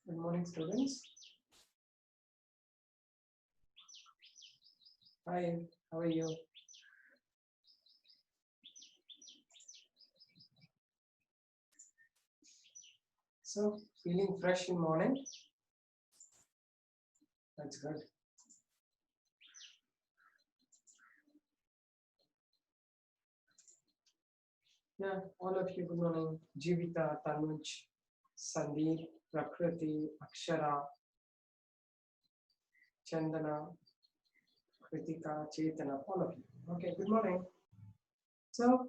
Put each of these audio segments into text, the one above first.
Good morning, students. Hi, how are you? So, feeling fresh in morning? That's good. Yeah, all of you, good morning. Jivita, Tanuj, Sandeep, Prakriti, Akshara, Chandana, Kritika, Chetana, all of you. Okay, good morning. So,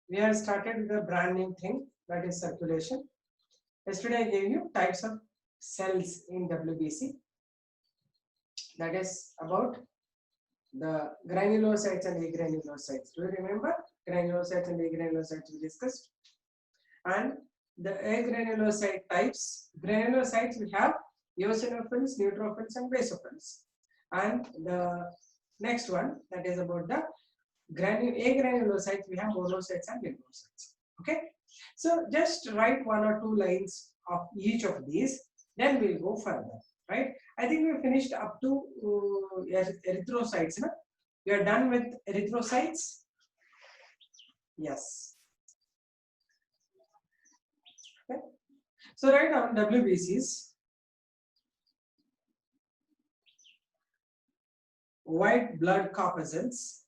we have started with a brand new thing, that is circulation. Yesterday, I gave you types of cells in WBC. That is about the granulocytes and agranulocytes. Do you remember? Granulocytes and agranulocytes we discussed. And the agranulocyte types, granulocytes we have eosinophils, neutrophils and basophils. And the next one, that is about the agranulocytes, we have monocytes and lymphocytes. Okay. So just write one or two lines of each of these, then we'll go further. Right? I think we finished up to erythrocytes. No? We are done with erythrocytes. Yes. Okay. So write down WBCs. White blood corpuscles.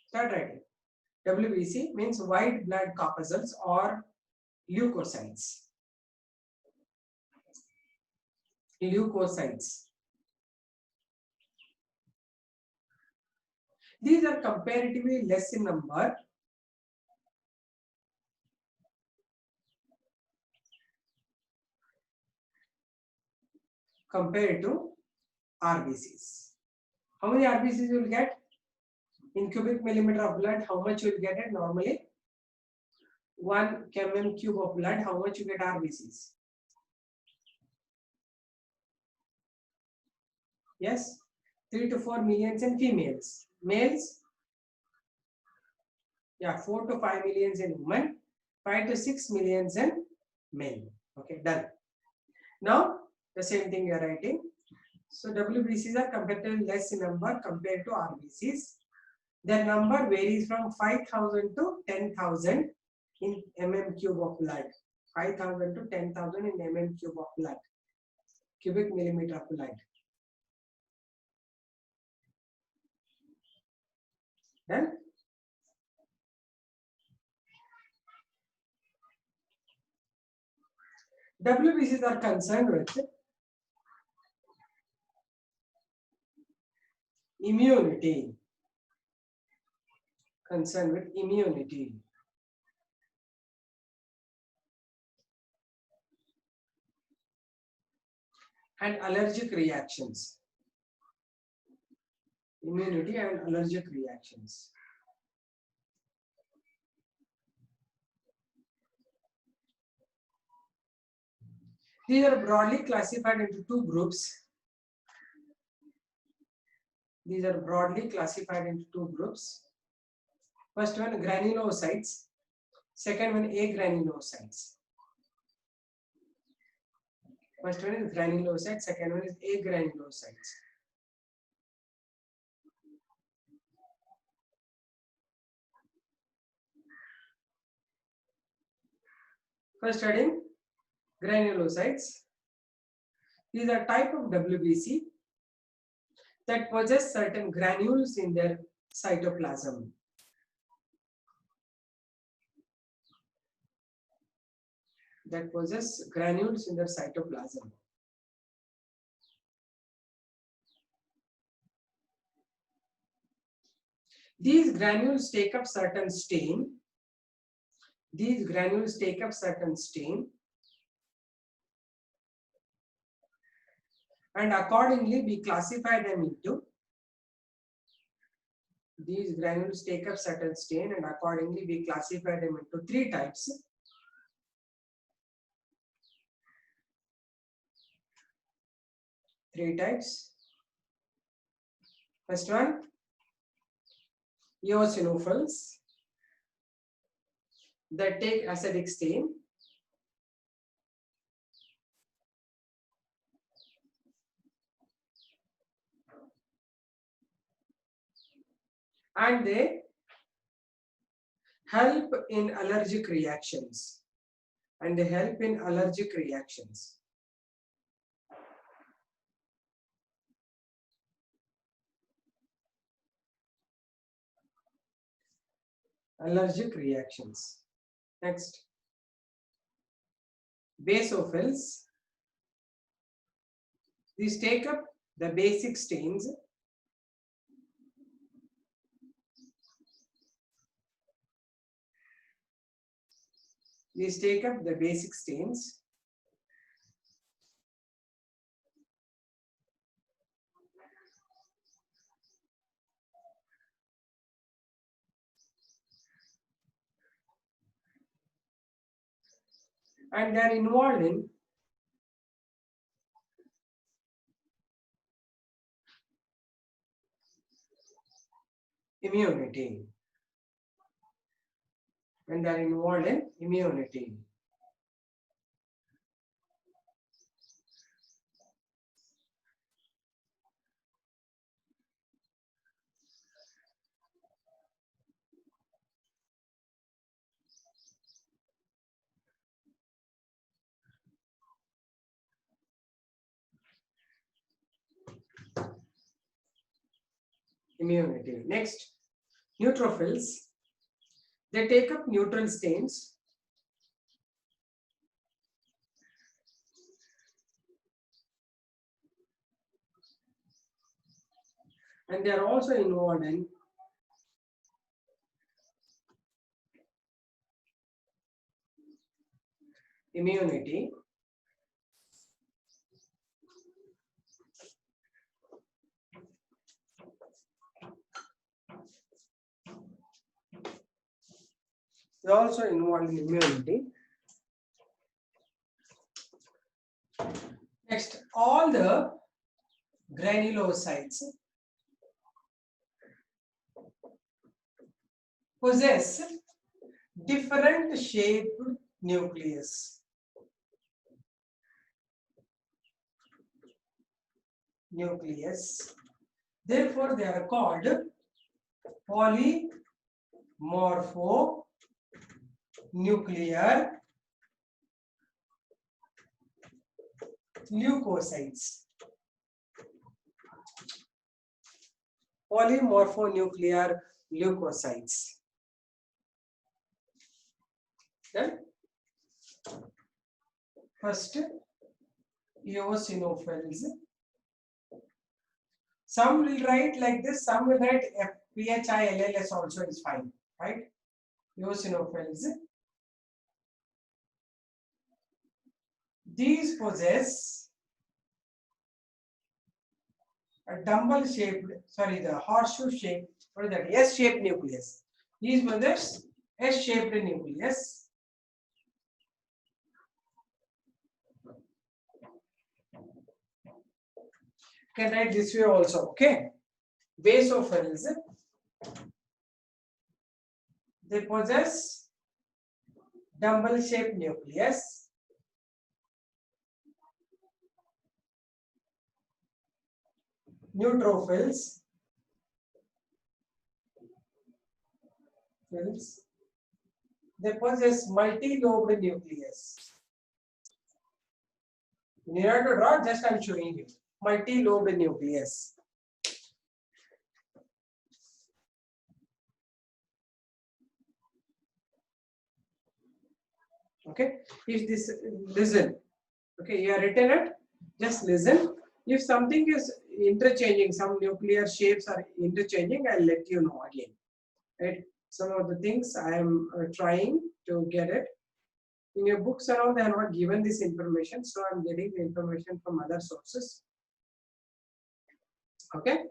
Start writing. WBC means white blood corpuscles or leukocytes. Leukocytes. These are comparatively less in number compared to RBCs. How many RBCs you will get? In cubic millimeter of blood, how much you will get it normally? 1 km cube of blood, how much you get RBCs? Yes, 3 to 4 millions in females. Males, yeah, 4 to 5 millions in women, 5 to 6 millions in men. Okay, done. Now, the same thing you are writing. So, WBCs are comparatively less in number compared to RBCs. Their number varies from 5,000 to 10,000 in mm cube of blood. 5,000 to 10,000 in mm cube of blood. Cubic millimeter of blood. Then WBCs are concerned with immunity. Concerned with immunity. And allergic reactions. Immunity and allergic reactions. These are broadly classified into two groups. These are broadly classified into two groups. First one, granulocytes. Second one, agranulocytes. First one is granulocytes. Second one is agranulocytes. First, studying granulocytes. These are type of WBC that possess certain granules in their cytoplasm. That possess granules in their cytoplasm. These granules take up certain stain. These granules take up certain stain. And accordingly, we classify them into. These granules take up certain stain, and accordingly, we classify them into three types. Three types. First one, eosinophils that take acidic stain. and they help in allergic reactions. And they help in allergic reactions. Allergic reactions. Next, basophils. These take up the basic stains. These take up the basic stains. And they are involved in immunity. And they are involved in immunity. Immunity. Next, neutrophils. They take up neutral stains. And they are also involved in immunity. They are also involved in immunity. Next, all the granulocytes possess different shaped nucleus. Therefore, they are called polymorphonuclear leukocytes. Polymorphonuclear leukocytes. Then, first, eosinophils. Some will write like this, some will write PHILLS also is fine, right? Eosinophils. These possess a dumbbell shaped, the horseshoe shaped, what is that? S-shaped nucleus. These possess S-shaped nucleus. You can write this way also, okay? Basophils, they possess dumbbell shaped nucleus. Neutrophils, they possess multi-lobed nucleus. You need not to draw, just I am showing you. Multi-lobed nucleus. Okay, if this, listen, okay, you are written it, just listen. If something is interchanging, some nuclear shapes are interchanging, I'll let you know again. Right? Some of the things I am trying to get it. In your books around, they are not given this information, so I'm getting the information from other sources. Okay.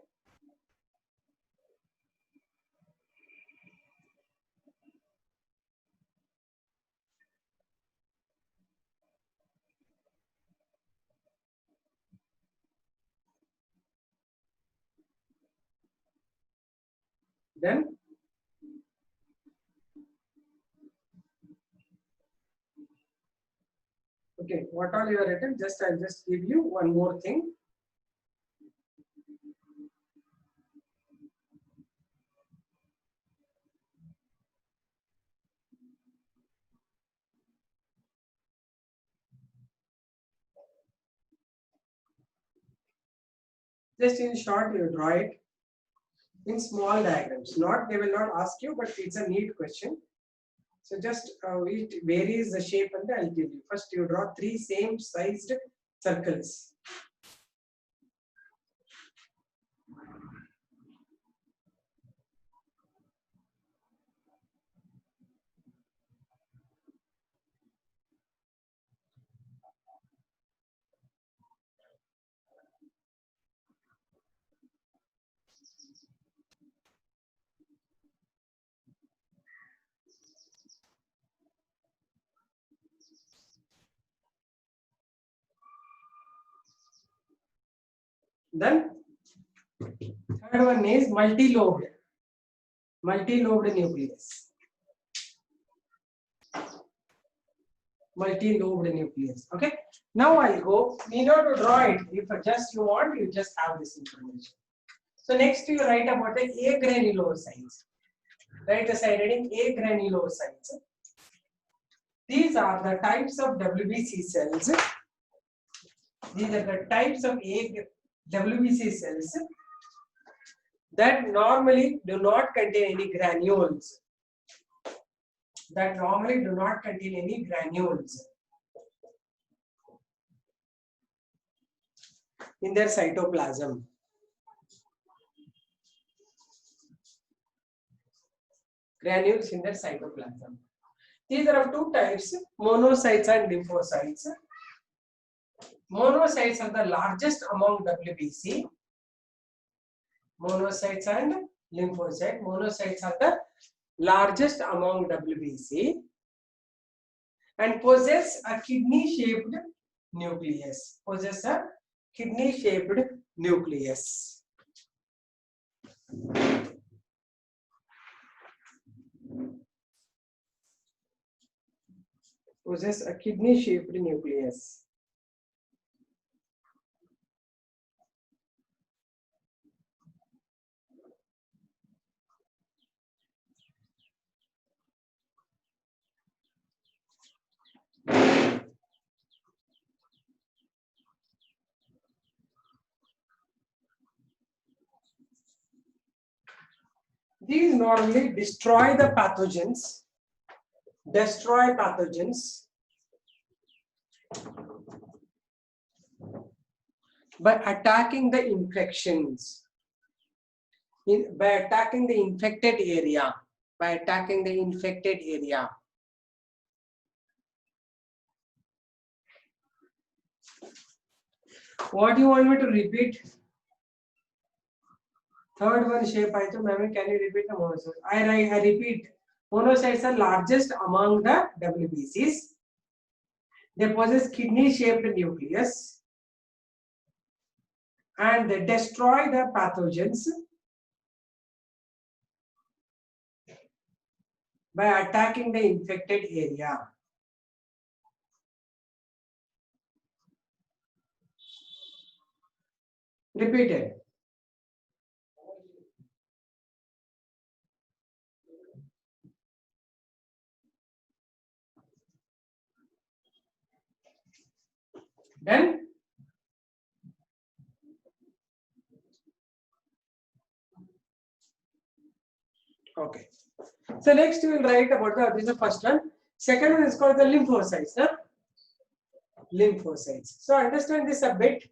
Then okay, what all you have written, I'll just give you one more thing. Just in short, you draw it in small diagrams. Not, they will not ask you, but it's a neat question. So just it varies the shape and I'll give you. First, you draw 3 same sized circles. Then third one is multi-lobed nucleus. Multi-lobed nucleus. Okay. Now I'll go. You know to draw it. If just you want, you just have this information. So next you write about the agranulocytes. Write the side heading agranulocytes. These are the types of WBC cells. These are the types of WBC cells that normally do not contain any granules. In their cytoplasm. Granules in their cytoplasm. These are of two types, monocytes and lymphocytes. Monocytes are the largest among WBC. Monocytes and lymphocytes. Monocytes are the largest among WBC and possess a kidney-shaped nucleus. Possess a kidney-shaped nucleus. Possess a kidney-shaped nucleus. These normally destroy the pathogens. Destroy pathogens by attacking the infections. By attacking the infected area. By attacking the infected area. What do you want me to repeat? Third one shape I to ma'am, can you repeat the monocytes? I repeat. Monocytes are largest among the WBCs. They possess kidney-shaped nucleus and they destroy the pathogens by attacking the infected area. Repeat it. Then okay. So next we will write about this is the first one. Second one is called the lymphocytes. Huh? Lymphocytes. So understand this a bit.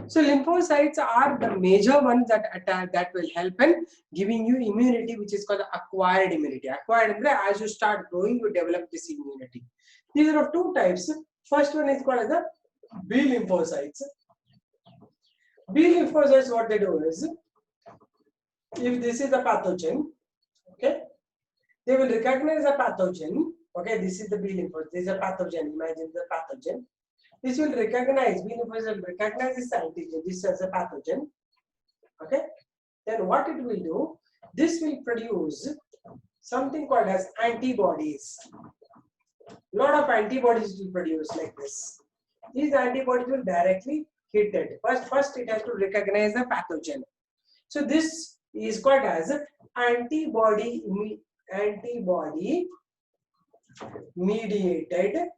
So lymphocytes are the major ones that attack, that will help in giving you immunity, which is called acquired immunity. Acquired, as you start growing, you develop this immunity. These are of two types. First one is called as the B lymphocytes. B lymphocytes, what they do is, if this is a pathogen, okay, they will recognize a pathogen. Okay, this is the B lymphocyte. This is a pathogen. Imagine the pathogen. This will recognize, B lymphocyte will recognize this antigen, this as a pathogen. Okay, then what it will do? This will produce something called as antibodies. Lot of antibodies will produce like this. These antibodies will directly hit it. First it has to recognize the pathogen. So this is called as antibody mediated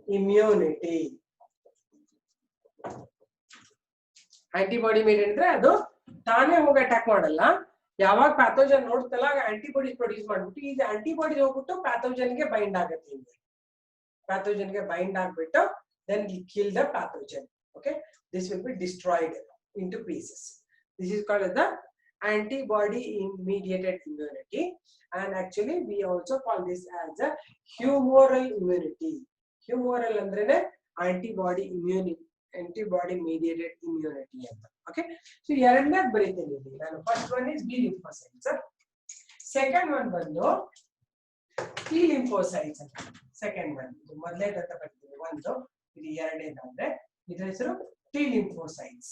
immunity. Antibody made ಅಂದ್ರೆ ಅದು ತಾನೇ ಹೋಗಿ attack ಮಾಡಲ್ಲ, ಯಾವಾಗ pathogen ನೋಡ್ತಲ್ಲ antibodies produce ಮಾಡ್ಬಿಟ್ಟು ಈಗ antibody ಹೋಗ್ಬಿಟ್ಟು ಪ್ಯಾಥೋಜನ್ಗೆ bind ಆಗುತ್ತೆ. ಪ್ಯಾಥೋಜನ್ಗೆ ಬೈಂಡ್ ಆಗ್ಬಿಟ್ಟು then kill the pathogen. Okay, this will be destroyed into pieces. This is called as the antibody mediated immunity, and actually we also call this as a humoral immunity. Humoral andrene antibody immunity, antibody mediated immunity anta. Okay, so ಎರಡನೇ ಬರೀತೀನಿ ಇಲ್ಲಿ ನಾನು. First one is B lymphocytes, second one ಬಂದು T lymphocytes ಅಂತ. Second one ಇದು ಮೊದಲನೇದಂತ ಬರ್ತೀನಿ, ಒಂದು ಇದು ಎರಡನೇದಾದ್ರೆ ಇದರ ಹೆಸರು T lymphocytes.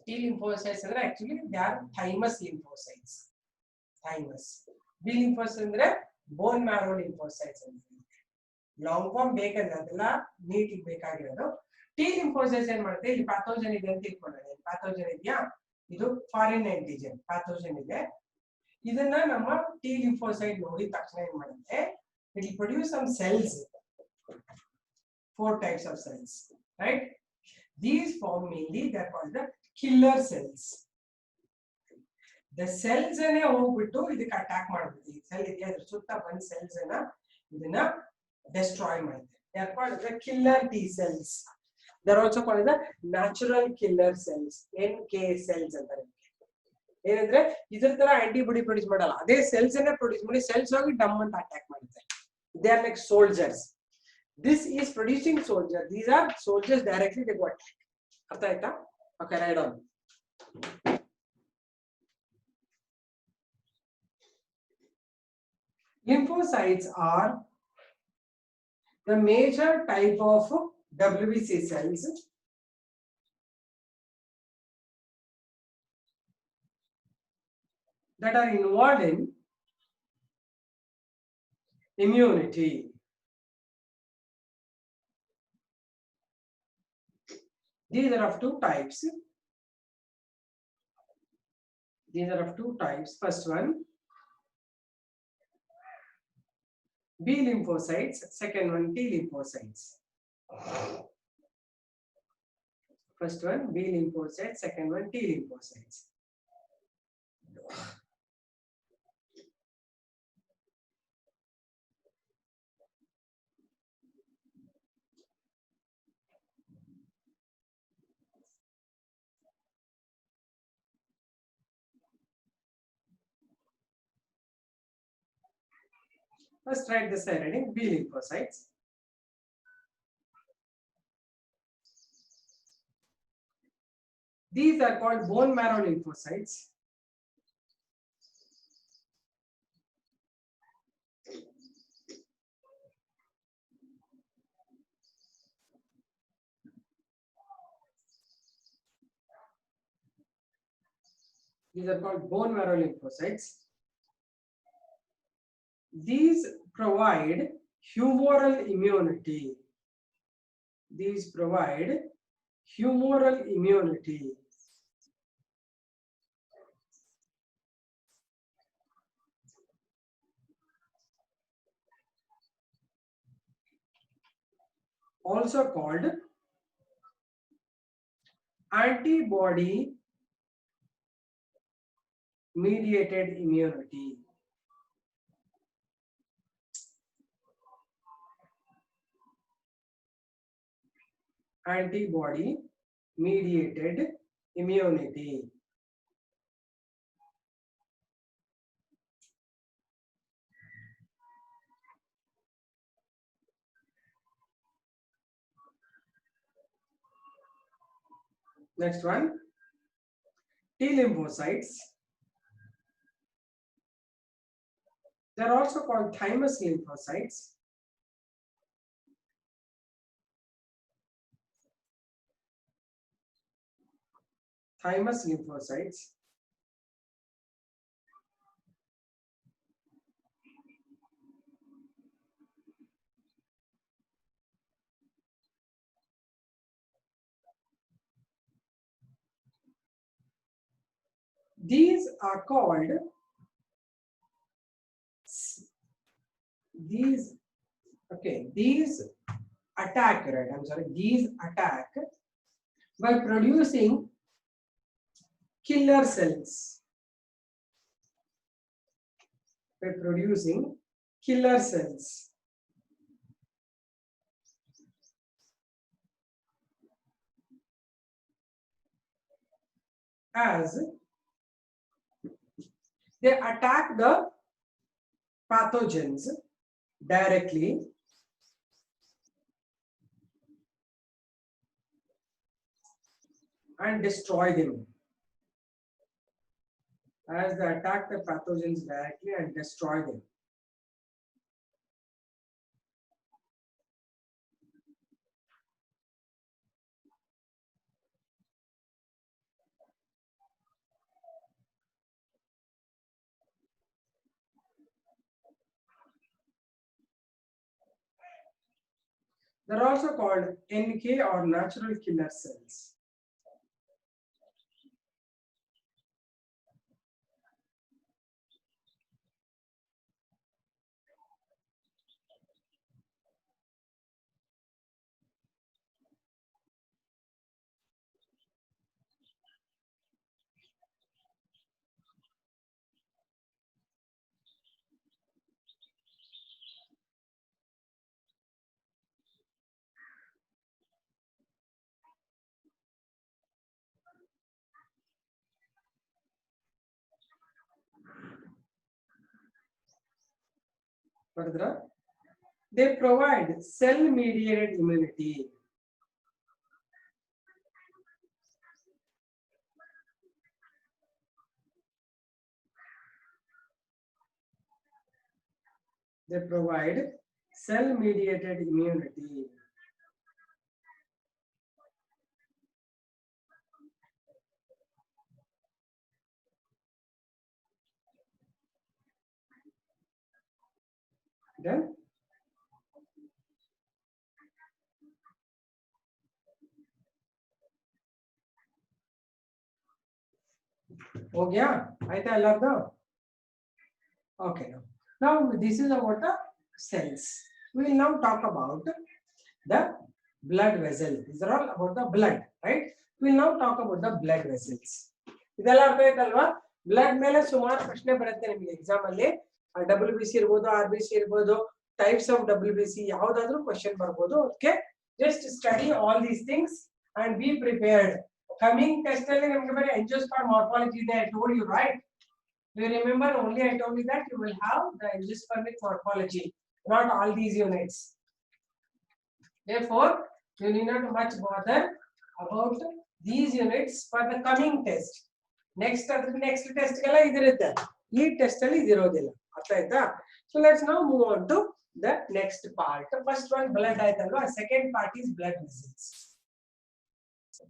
T lymphocytes ಅಂದ್ರೆ actually they are thymus lymphocytes. Thymus. B lymphocytes ಅಂದ್ರೆ bone marrow lymphocytes ಅಂತ. ಲಾಂಗ್ ಫಾರ್ಮ್ ಬೇಕಂದ್ರೆ ಅದೆಲ್ಲ ನೀಟಿಗೆ ಬೇಕಾಗಿರೋದು. T lymphocytes ಏನ್ ಮಾಡುತ್ತೆ, ಇಲ್ಲಿ ಪ್ಯಾಥೋಜನ್ ಇದೆ ಅಂತ ಇಟ್ಕೊಳ್ಳೋಣ. ಪ್ಯಾಥೋಜನ್ ಇದೆಯಾ, ಇದು ಫಾರಿನ್ ಆಂಟಿಜನ್ ಪ್ಯಾಥೋಜನ್ ಇದೆ. ಇದನ್ನ ನಮ್ಮ T lymphocyte ನೋಡಿದ ತಕ್ಷಣ ಏನ್ ಮಾಡುತ್ತೆ, it will produce some cells, 4 types of cells, right? These form mainly, they are called the killer cells. The cells ane ಹೋಗ್ಬಿಟ್ಟು ಇದಕ್ಕೆ ಅಟ್ಯಾಕ್ ಮಾಡುತ್ತೆ. ಈ ಸೆಲ್ ಇದೆ ಅದರ ಸುತ್ತ ಬಂದ cells ಅನ್ನ ಇದನ್ನ destroy ಮಾಡುತ್ತೆ. They are called the killer T cells. They are also called the natural killer cells, NK cells ಅಂತಾರೆ. ಏನಂದ್ರೆ ಇದರ ತರ ಆಂಟಿಬಾಡಿ ಪ್ರೊಡ್ಯೂಸ್ ಮಾಡಲ್ಲ, ಅದೇ ಸೆಲ್ಸ್ ಅನ್ನ ಪ್ರೊಡ್ಯೂಸ್ ಮಾಡಿ ಸೆಲ್ಸ್ ಹೋಗಿ ಡಮ್ ಅಂತ ಅಟ್ಯಾಕ್ ಮಾಡುತ್ತೆ. They are like soldiers. This is producing soldiers. These are soldiers directly they go attack. ಅರ್ಥ ಆಯ್ತಾ? Okay, write on. Lymphocytes are the major type of WBC cells that are involved in immunity. These are of two types. These are of two types. First one, B lymphocytes. Second one, T lymphocytes. First one, B lymphocytes. Second one, T lymphocytes. First write this heading, B lymphocytes. These are called bone marrow lymphocytes. These are called bone marrow lymphocytes. These provide humoral immunity. These provide humoral immunity. Also called antibody mediated immunity. Antibody mediated immunity. Next one, T lymphocytes. They are also called thymus lymphocytes. Thymus lymphocytes. These are called these attack, right? I'm sorry, these attack by producing killer cells. By producing killer cells. As they attack the pathogens directly and destroy them. As they attack the pathogens directly and destroy them. They're also called NK or natural killer cells. Further, they provide cell-mediated immunity. They provide cell-mediated immunity. Then हो गया आयता ಎಲ್ಲರದು okay now this is about the cells. We will now talk about the blood vessel. These are all about the blood, right? We will now talk about the blood vessels. ಇದೆಲ್ಲ ಅರ್ಥ ಆಯ್ತಲ್ವಾ? Blood ಮೇಲೆ ಸುಮಾರು ಪ್ರಶ್ನೆ ಬರುತ್ತೆ ನಿಮಗೆ exam ಅಲ್ಲಿ. WBC ಇರಬಹುದು, RBC ಇರಬಹುದು, ಟೈಪ್ಸ್ ಆಫ್ WBC ಯಾವುದಾದ್ರೂ ಕ್ವೆಶ್ಚನ್ ಬರಬಹುದು. Okay, just study all these things and be prepared. Coming test ಅಲ್ಲಿ ನಿಮಗೆ ಬರೀ angiosperm morphology ಇದೆ. I told you, right? You remember, only I told you that you will have the angiospermic morphology, not all these units. Therefore, you need not much bother about these units for the coming test. Next test gala idirutte. Ee test alli idirodilla. Artha aita? So let's now move on to the next part. First one blood aitalva. Second part is blood vessels.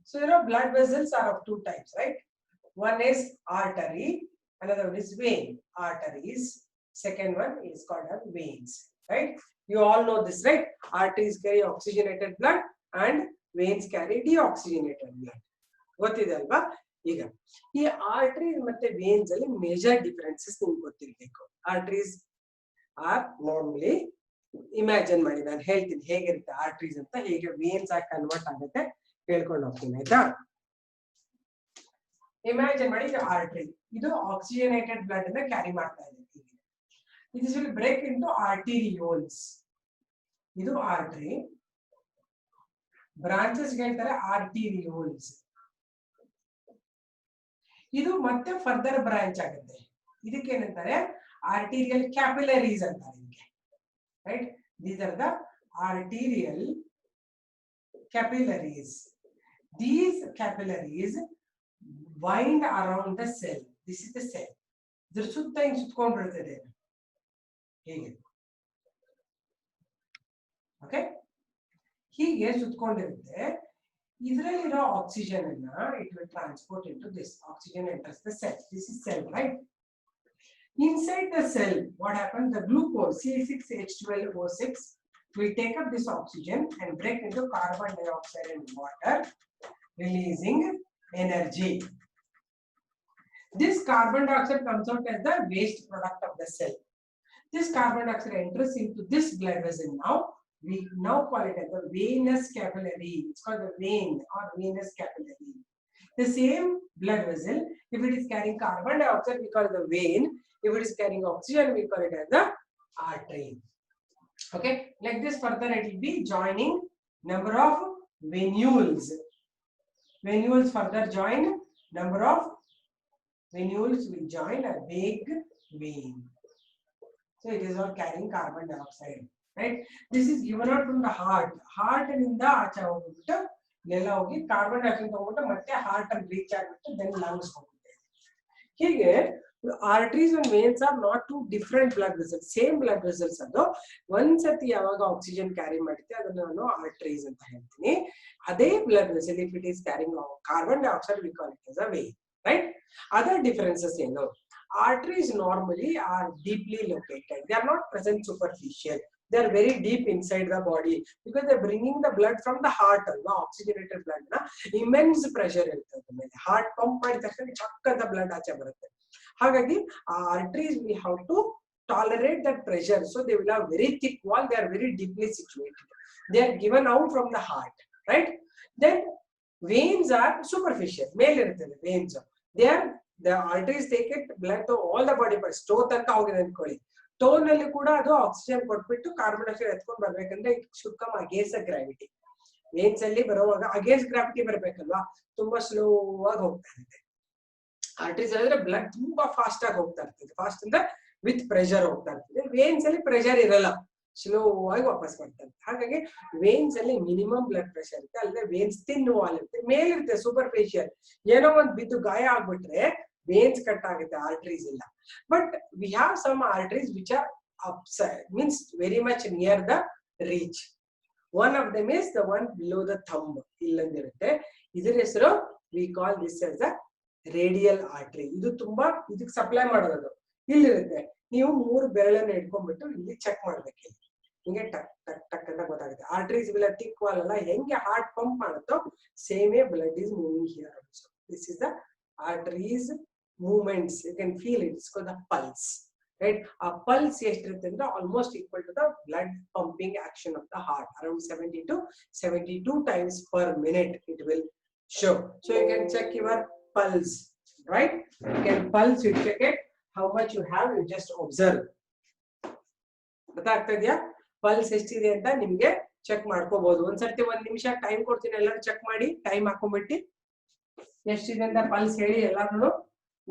So you know blood vessels are of two types, right? One is artery, another one is vein. Arteries, second one is called as veins, right? You all know this, right? Arteries carry oxygenated blood and veins carry deoxygenated blood. ಗೊತ್ತಿದೆ ಅಲ್ವಾ? ಈಗ ಈ arteries ಮತ್ತೆ veins ಅಲ್ಲಿ major differences ನಿಮ್ಗೆ ಗೊತ್ತಿರಬೇಕು. Arteries R normally, imagine ಮಾಡಿ ನಾನು ಹೇಳ್ತೀನಿ ಹೇಗಿರುತ್ತೆ ಆರ್ಟರೀಸ್ ಅಂತ, ಹೇಗೆ ವೇನ್ಸ್ ಆಗಿ ಕನ್ವರ್ಟ್ ಆಗುತ್ತೆ ಹೇಳ್ಕೊಂಡು ಹೋಗ್ತೀನಿ, ಆಯ್ತಾ? ಇಮ್ಯಾಜಿನ್ ಮಾಡಿ ಆರ್ಟರಿ ಇದು ಆಕ್ಸಿಜನೇಟೆಡ್ ಬ್ಲಡ್ ಅನ್ನ ಕ್ಯಾರಿ ಮಾಡ್ತಾ ಇದೆ. This will break into arterioles. ಇದು ಆರ್ಟರಿ, ಬ್ರಾಂಚಸ್ ಹೇಳ್ತಾರೆ arterioles. ಇದು ಮತ್ತೆ ಫರ್ದರ್ ಬ್ರಾಂಚ್ ಆಗುತ್ತೆ. ಇದಕ್ಕೆ ಏನಂತಾರೆ ಆರ್ಟೀರಿಯಲ್ ಕ್ಯಾಪಿಲರೀಸ್ ಅಂತಾರೆ ಇದಕ್ಕೆ, right? These are the arterial capillaries. These capillaries wind around the cell. This is the cell. ಇದ್ರ ಸುತ್ತ ಹಿಂಗ್ ಸುತ್ತಕೊಂಡಿರ್ತದೆ ಹೀಗೆ, ಓಕೆ? ಹೀಗೆ ಸುತ್ತಕೊಂಡಿರುತ್ತೆ. ಇದರಲ್ಲಿರೋ ಆಕ್ಸಿಜನ್ ಅನ್ನ it will transport into this. Oxygen enters the cell. This is cell, right? Inside the cell, what happens? The glucose C6H12O6 will take up this oxygen and break into carbon dioxide and water, releasing energy. This carbon dioxide comes out as the waste product of the cell. This carbon dioxide enters into this blood vessel now we now call it as the venous capillary. It's called the vein or venous capillary. The same blood vessel, if it is carrying carbon dioxide, we call it the vein. If it is carrying oxygen, we call it as the artery. Okay, like this further it will be joining number of venules. Venules further join, number of venules will join a big vein. So it is all carrying carbon dioxide, right? This is given out from the heart. Heart and ಆಚೆ ಹೋಗ್ಬಿಟ್ಟು ಎಲ್ಲ ಹೋಗಿ carbon dioxide ತಗೊಂಡು ಮತ್ತೆ heart ಅಲ್ಲಿ reach ಆಗ್ಬಿಟ್ಟು then lungs ಹೋಗುತ್ತೆ. ಹೀಗೆ arteries and veins are not two different blood vessels, same blood vessels. ಅದು ಒಂದ್ಸತಿ ಯಾವಾಗ ಆಕ್ಸಿಜನ್ ಕ್ಯಾರಿ ಮಾಡುತ್ತೆ ಅದನ್ನ ನಾನು arteries ಅಂತ ಹೇಳ್ತೀನಿ. ಅದೇ blood vessel if it is carrying carbon dioxide we call it as a vein, right? Other differences ಏನು? Arteries normally are deeply located. They are not present superficial. They are very deep inside the body because they are bringing the blood from the heart. Oxygenated blood na immense pressure irutte. Heart pump ಮಾಡಿದ ತಕ್ಷಣ ಚಕ್ಕಂತ blood ಆಚೆ ಬರುತ್ತೆ. ಹಾಗಾಗಿ arteries we have to tolerate that pressure, so they will have very thick wall. They are very deeply situated. They are given out from the heart, right? Then veins are superficial. ಮೇಲೆ ಇರುತ್ತದೆ veins. They are the arteries take it blood to all the body parts. Toe ತನಕ ಹೋಗಿದೆ ಅನ್ಕೊಳ್ಳಿ. Toe ನಲ್ಲಿ ಕೂಡ ಅದು oxygen ಕೊಟ್ಬಿಟ್ಟು carbon dioxide ಎತ್ಕೊಂಡು ಬರ್ಬೇಕಂದ್ರೆ it should come against the gravity. veins ಅಲ್ಲಿ ಬರುವಾಗ against gravity ಬರಬೇಕಲ್ವಾ, ತುಂಬಾ ಸ್ಲೋ ಆಗಿ ಹೋಗ್ತಾ ಇರುತ್ತೆ. ಆರ್ಟರೀಸ್ ಅಂದ್ರೆ ಬ್ಲಡ್ ತುಂಬಾ ಫಾಸ್ಟ್ ಆಗಿ ಹೋಗ್ತಾ ಇರ್ತದೆ. ಫಾಸ್ಟ್ ಅಂದ್ರೆ ವಿತ್ ಪ್ರೆಷರ್ ಹೋಗ್ತಾ ಇರ್ತದೆ. ವೇನ್ಸ್ ಅಲ್ಲಿ ಪ್ರೆಷರ್ ಇರಲ್ಲ, ಸ್ಲೋ ಆಗಿ ವಾಪಸ್ ಬರ್ತಾರೆ. ಹಾಗಾಗಿ ವೇನ್ಸ್ ಅಲ್ಲಿ ಮಿನಿಮಮ್ ಬ್ಲಡ್ ಪ್ರೆಷರ್ ಇರುತ್ತೆ. ಅಲ್ಲದೆ ವೇನ್ಸ್ ತಿನ್ ವಾಲ್ ಇರುತ್ತೆ, ಮೇಲಿರುತ್ತೆ ಸೂಪರ್ಫಿಷಿಯಲ್. ಏನೋ ಒಂದು ಬಿದ್ದು ಗಾಯ ಆಗ್ಬಿಟ್ರೆ ವೇನ್ಸ್ ಕಟ್ ಆಗುತ್ತೆ, ಆರ್ಟರೀಸ್ ಇಲ್ಲ. But we have some arteries which are upside, means very much near the reach. One of them is the one below the thumb. ಇಲ್ಲಂದಿರುತ್ತೆ. ಇದರ ಹೆಸರು we call this as the radial artery. ಇದು ತುಂಬಾ ಇದಕ್ಕೆ supply ಮಾಡೋದು ಇಲ್ಲಿರುತ್ತೆ. ನೀವು 3 ಬೆರಳನ್ನು ಇಟ್ಕೊಂಡ್ಬಿಟ್ಟು ಇಲ್ಲಿ check ಮಾಡ್ಬೇಕು. ಹಿಂಗೆ ಟಕ್ ಟಕ್ ಟಕ್ ಅಂತ ಗೊತ್ತಾಗುತ್ತೆ. ಆರ್ಟರೀಸ್ ವಿಲ್ ಥಿಕ್ ವಾಲ್ ಅಲ್ಲ, ಹೆಂಗೆ ಹಾರ್ಟ್ ಪಂಪ್ ಮಾಡುತ್ತೋ same way blood is moving here also. This is the arteries movements. You can feel it. It's called the pulse, right? A pulse ಎಷ್ಟಿರುತ್ತೆ ಅಂದ್ರೆ almost equal to the blood pumping action of the heart. Around 70 to 72 times per minute it will show. So you can check your pulse, right? You can pulse, you check it, how much you have, you just observe. ಗೊತ್ತಾಗ್ತಾ ಇದೆಯಾ? Pulse ಎಷ್ಟಿದೆ ಅಂತ ನಿಮ್ಗೆ check ಮಾಡ್ಕೋಬಹುದು. ಒಂದ್ಸರ್ತಿ 1 ನಿಮಿಷ time ಕೊಡ್ತೀನಿ, ಎಲ್ಲರೂ ಚೆಕ್ ಮಾಡಿ. ಟೈಮ್ ಹಾಕೊಂಡ್ಬಿಟ್ಟು ಎಷ್ಟಿದೆ ಅಂತ ಪಲ್ಸ್ ಹೇಳಿ ಎಲ್ಲಾರು.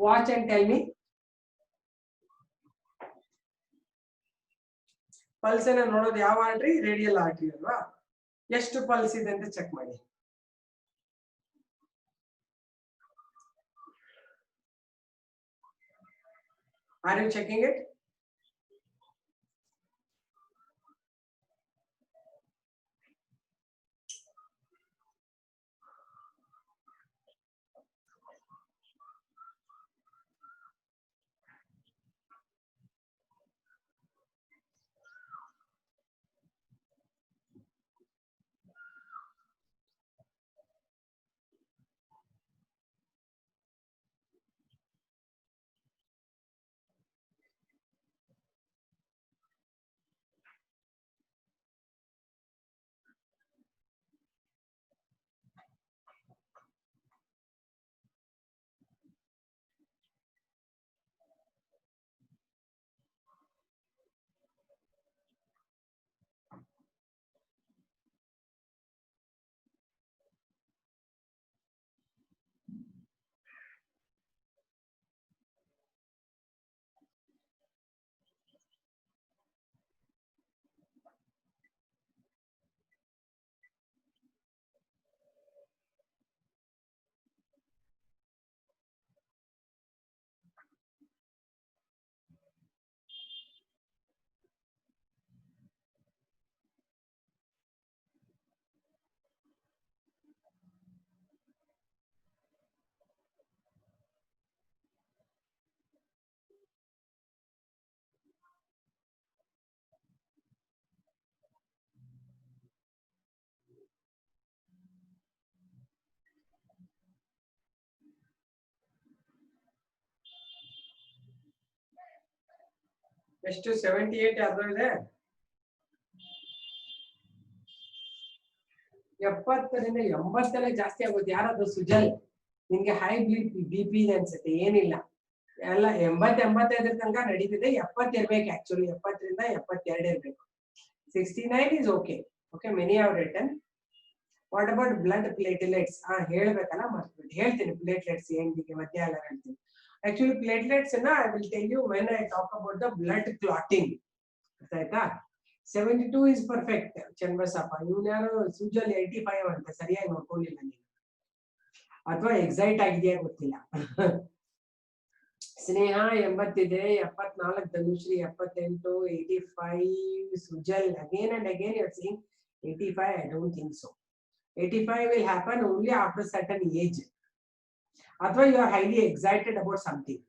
Watch and tell me. Pulse ಅನ್ನ ನೋಡೋದು ಯಾವ ಆರ್ಟರಿ? ರೇಡಿಯಲ್ ಆರ್ಟರಿ ಅಲ್ವಾ? ಎಷ್ಟು ಪಲ್ಸ್ ಇದೆ ಅಂತ ಚೆಕ್ ಮಾಡಿ. Are you checking it? ಎಷ್ಟು 78 ಯಾರ್ದೋ ಇದೆ? 70ರಿಂದ 80 ಜಾಸ್ತಿ ಆಗುತ್ತೆ. ಯಾರದು ಸುಜಲ್? ನಿಮ್ಗೆ ಹೈ BP ಇದೆ ಅನ್ಸುತ್ತೆ. ಏನಿಲ್ಲ, ಎಲ್ಲ 80-85 ತನಕ ನಡೀತಿದೆ. 70 ಇರ್ಬೇಕು ಆಕ್ಚುಲಿ. 70ರಿಂದ 72 ಇರ್ಬೇಕು. 69 is okay. Okay, many have written. What about blood platelets? ಹೇಳ್ಬೇಕಲ್ಲ, ಮರ್ತ್ಬಿಟ್ಟು ಹೇಳ್ತೀನಿ. ಪ್ಲೇಟ್ಲೆಟ್ಸ್ ಏನಿಗೆ ಮಧ್ಯ ಎಲ್ಲ ಹೇಳ್ತೀನಿ. Actually platelets I will tell you when I talk about the blood clotting. ಆಯ್ತಾ? 72 is perfect. ಚನ್ನಬಸಪ್ಪ ಇವನು ಯಾರು? ಸುಜಲ್ 85 ಅಂತ. ಸರಿಯಾಗಿ ನೋಡ್ಕೊಂಡಿಲ್ಲ ನೀನು, ಅಥವಾ ಎಕ್ಸೈಟ್ ಆಗಿದೆಯಾ ಗೊತ್ತಿಲ್ಲ. ಸ್ನೇಹ 80 ಇದೆ, 74 Dhanushree 78, 85 Sujal. Again and again you are saying 85. I don't think so. 85 will happen only after certain age. ಅಥವಾ you are highly excited about something.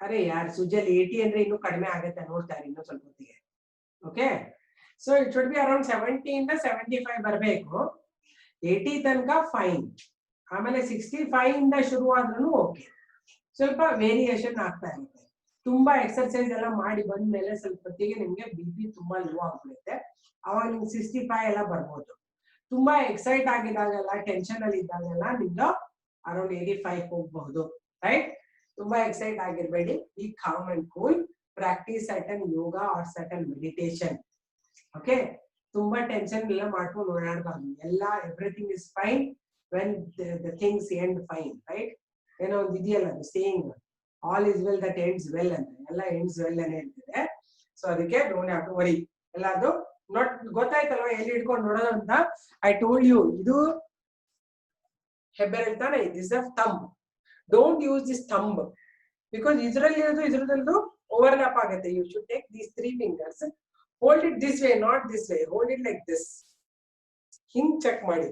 ಅರೆ ಯಾರ್ ಸುಜಲ್ 80 ಅಂದ್ರೆ ಇನ್ನೂ ಕಡಿಮೆ ಆಗುತ್ತೆ, ನೋಡ್ತಾ ಇರಿ ಇನ್ನೂ ಸ್ವಲ್ಪ ಹೊತ್ತಿಗೆ. Okay, so it should be around 70 ಇಂದ 75 ಬರಬೇಕು. 80 ತನಕ ಫೈನ್. ಆಮೇಲೆ 65 ಇಂದ ಶುರು ಆದ್ರೂ ಓಕೆ. ಸ್ವಲ್ಪ ವೇರಿಯೇಷನ್ ಆಗ್ತಾ ಇರುತ್ತೆ. ತುಂಬಾ ಎಕ್ಸರ್ಸೈಸ್ ಎಲ್ಲ ಮಾಡಿ ಬಂದ್ಮೇಲೆ ಸ್ವಲ್ಪ ಹೊತ್ತಿಗೆ ನಿಮ್ಗೆ BP ತುಂಬಾ ಲೋ ಆಗ್ಬಿಡುತ್ತೆ. ಅವಾಗ ನಿಮ್ಗೆ 65 ಎಲ್ಲ ಬರ್ಬೋದು. ತುಂಬಾ ಎಕ್ಸೈಟ್ ಆಗಿದಾಗೆಲ್ಲ, ಟೆನ್ಷನ್ ಅಲ್ಲಿ ಇದ್ದಾಗೆಲ್ಲ ನಿಮ್ದು ಅರೌಂಡ್ 85 ಹೋಗಬಹುದು. ರೈಟ್? ತುಂಬಾ ಎಕ್ಸೈಟ್ ಆಗಿರ್ಬೇಡಿ. Be calm and cool. Practice certain yoga or certain meditation. Okay, ತುಂಬಾ ಟೆನ್ಷನ್ ಎಲ್ಲ ಮಾಡ್ಕೊಂಡು ಓಡಾಡಬಾರ್ದು. ಎಲ್ಲ everything is fine when the things end fine. Right? ಏನೋ ಒಂದು ಇದೆಯಲ್ಲ ಅದು saying, all is well that ends well ಅಂತ. ಎಲ್ಲ ಎಂಡ್ಸ್ ವೆಲ್ ಅನೇ ಹೇಳ್ತಿದೆ. ಸೊ ಅದಕ್ಕೆ ಡೋಂಟ್ ಹ್ಯಾವ್ ಟು ವರಿ. ಎಲ್ಲಾದ್ರು ನೋಟ್ ಗೊತ್ತಾಯ್ತಲ್ವಾ ಎಲ್ಲಿ ಇಟ್ಕೊಂಡು ನೋಡೋದು ಅಂತ. ಐ ಟೋಲ್ಡ್ ಯು, ಇದು ಹೆಬ್ಬೆರಳು ತಾನೆ, this of thumb. Don't use this thumb because ಇದ್ರದ್ದು ಓವರ್ಲ್ಯಾಪ್ ಆಗುತ್ತೆ. You should take these 3 fingers, hold it this way, not this way. Hold it like this. ಹಿಂಗ್ ಚೆಕ್ ಮಾಡಿ.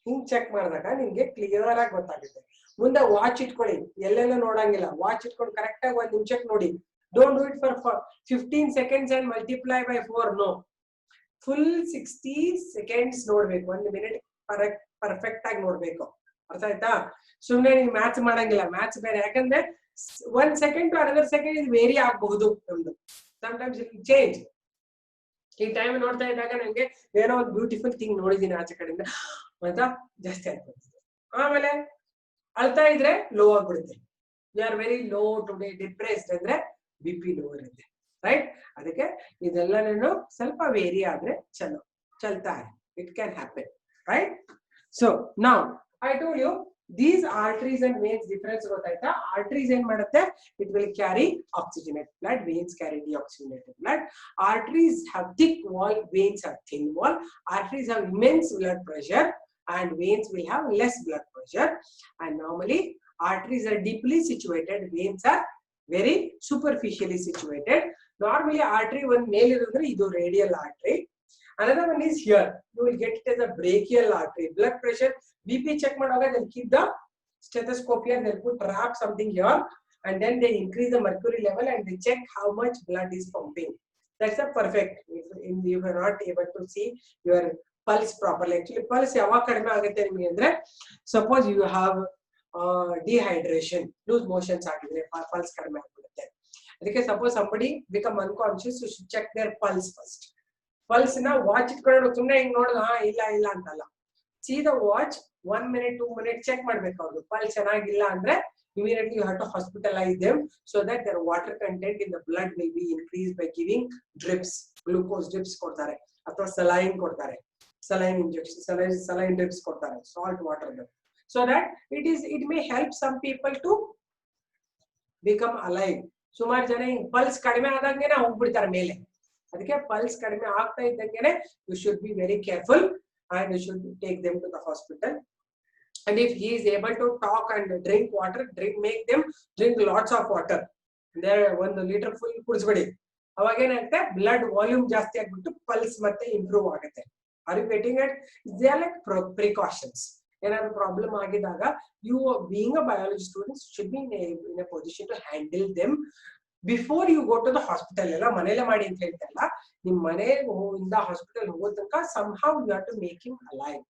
ಹಿಂಗ್ ಚೆಕ್ ಮಾಡಿದಾಗ ನಿಮ್ಗೆ ಕ್ಲಿಯರ್ ಆಗಿ ಗೊತ್ತಾಗುತ್ತೆ. ಮುಂದೆ ವಾಚ್ ಇಟ್ಕೊಳ್ಳಿ, ಎಲ್ಲೆಲ್ಲ ನೋಡಂಗಿಲ್ಲ. ವಾಚ್ ಇಟ್ಕೊಂಡು ಕರೆಕ್ಟ್ ಆಗಿ 1 ನಿಮಿಷಕ್ಕೆ ನೋಡಿ. Don't do it for 15 seconds and multiply by 4. No, full 60 seconds ನೋಡ್ಬೇಕು. 1 minute ಪರ್ಫೆಕ್ಟ್ ಆಗಿ ನೋಡ್ಬೇಕು. ಅರ್ಥ ಆಯ್ತಾ? ಸುಮ್ನೆ ನೀವು ಮ್ಯಾಥ್ಸ್ ಮಾಡಂಗಿಲ್ಲ. ಮ್ಯಾಥ್ಸ್ ಬೇರೆ, ಯಾಕಂದ್ರೆ 1 second to another second ಇದು ವೇರಿ ಆಗಬಹುದು ನಮ್ದು. Sometimes it change. ಈ ಟೈಮ್ ನೋಡ್ತಾ ಇದ್ದಾಗ ನಂಗೆ ಏನೋ ಒಂದು ಬ್ಯೂಟಿಫುಲ್ ಥಿಂಗ್ ನೋಡಿದೀನಿ ಆಚೆ ಕಡೆಯಿಂದ ಅಂತ ಜಾಸ್ತಿ ಆಗ್ತದೆ. ಆಮೇಲೆ ಅಳ್ತಾ ಇದ್ರೆ ಲೋ ಆಗ್ಬಿಡುತ್ತೆ. You are very low today, depressed ಅಂದ್ರೆ BP ಲೋ ಇರುತ್ತೆ. ರೈಟ್? ಅದಕ್ಕೆ ಇದೆಲ್ಲನೂ ಸ್ವಲ್ಪ ವೇರಿ ಆದ್ರೆ ಚಲ್ತಾ ಇದೆ. It can happen. Right? So now I told you these arteries and veins difference ಗೊತ್ತಾಯ್ತಾ? ಆರ್ಟರೀಸ್ ಏನ್ ಮಾಡುತ್ತೆ? it will carry oxygenated blood. Veins carry deoxygenated blood. Arteries have thick wall, veins have thin wall. Arteries have immense blood pressure and veins will have less blood pressure. And normally arteries are deeply situated, veins are very superficially situated. Normally artery one male irudre idu radial artery. Another one is here. You will get it as a brachial artery. Blood pressure, BP check madaga they'll keep the stethoscope here. They'll put wrap something here, and then they increase the mercury level and they check how much blood is pumping. That's a perfect. If you are not able to see your pulse properly. Actually, pulse yava kadime agutte nimage andre suppose you have dehydration, loose motions agidre pulse kadime agutte. Adike suppose somebody become unconscious, you should check their pulse first. Pulse na watch itkondu sumne hing nodu illa antalla. See the watch, 1 minute 2 minutes check ಮಾಡಬೇಕು. ಅವರು pulse ಚೆನ್ನಾಗಿಲ್ಲ ಅಂದ್ರೆ immediately you have to hospitalize them so that their water content in the blood will be increased by giving drips, glucose drips ಕೊಡ್ತಾರೆ ಅಥವಾ saline ಕೊಡ್ತಾರೆ, saline injection, saline drips ಕೊಡ್ತಾರೆ, salt water drip, so that it may help some people to become alive. ಸುಮಾರು ಜನ pulse ಕಡಿಮೆ ಆದಂಗೆನೆ ಹೋಗ್ಬಿಡ್ತಾರೆ ಮೇಲೆ. ಅದಕ್ಕೆ ಪಲ್ಸ್ ಕಡಿಮೆ ಆಗ್ತಾ ಇದ್ದಂಗೆನೆ you should be very careful and you should take them to the hospital. And if he is able to talk and drink water, make them drink lots of water. There 1 liter full ಕುಡಿಸಬೇಡಿ. ಅವಾಗ ಏನಾಗುತ್ತೆ? Blood volume ಜಾಸ್ತಿ ಆಗ್ಬಿಟ್ಟು pulse ಮತ್ತೆ improve ಆಗುತ್ತೆ. Are you getting it? They are like precautions. ಏನಾದ್ರು problem ಆಗಿದಾಗ you being a biology student should be in a position to handle them before you go to the hospital. ಎಲ್ಲ ಮನೇಲೆ ಮಾಡಿ ಅಂತ ಹೇಳ್ತಲ್ಲ, ನಿಮ್ ಮನೆಯಿಂದ ಹಾಸ್ಪಿಟಲ್ ಹೋಗೋ ತನಕ somehow you have to make him alive.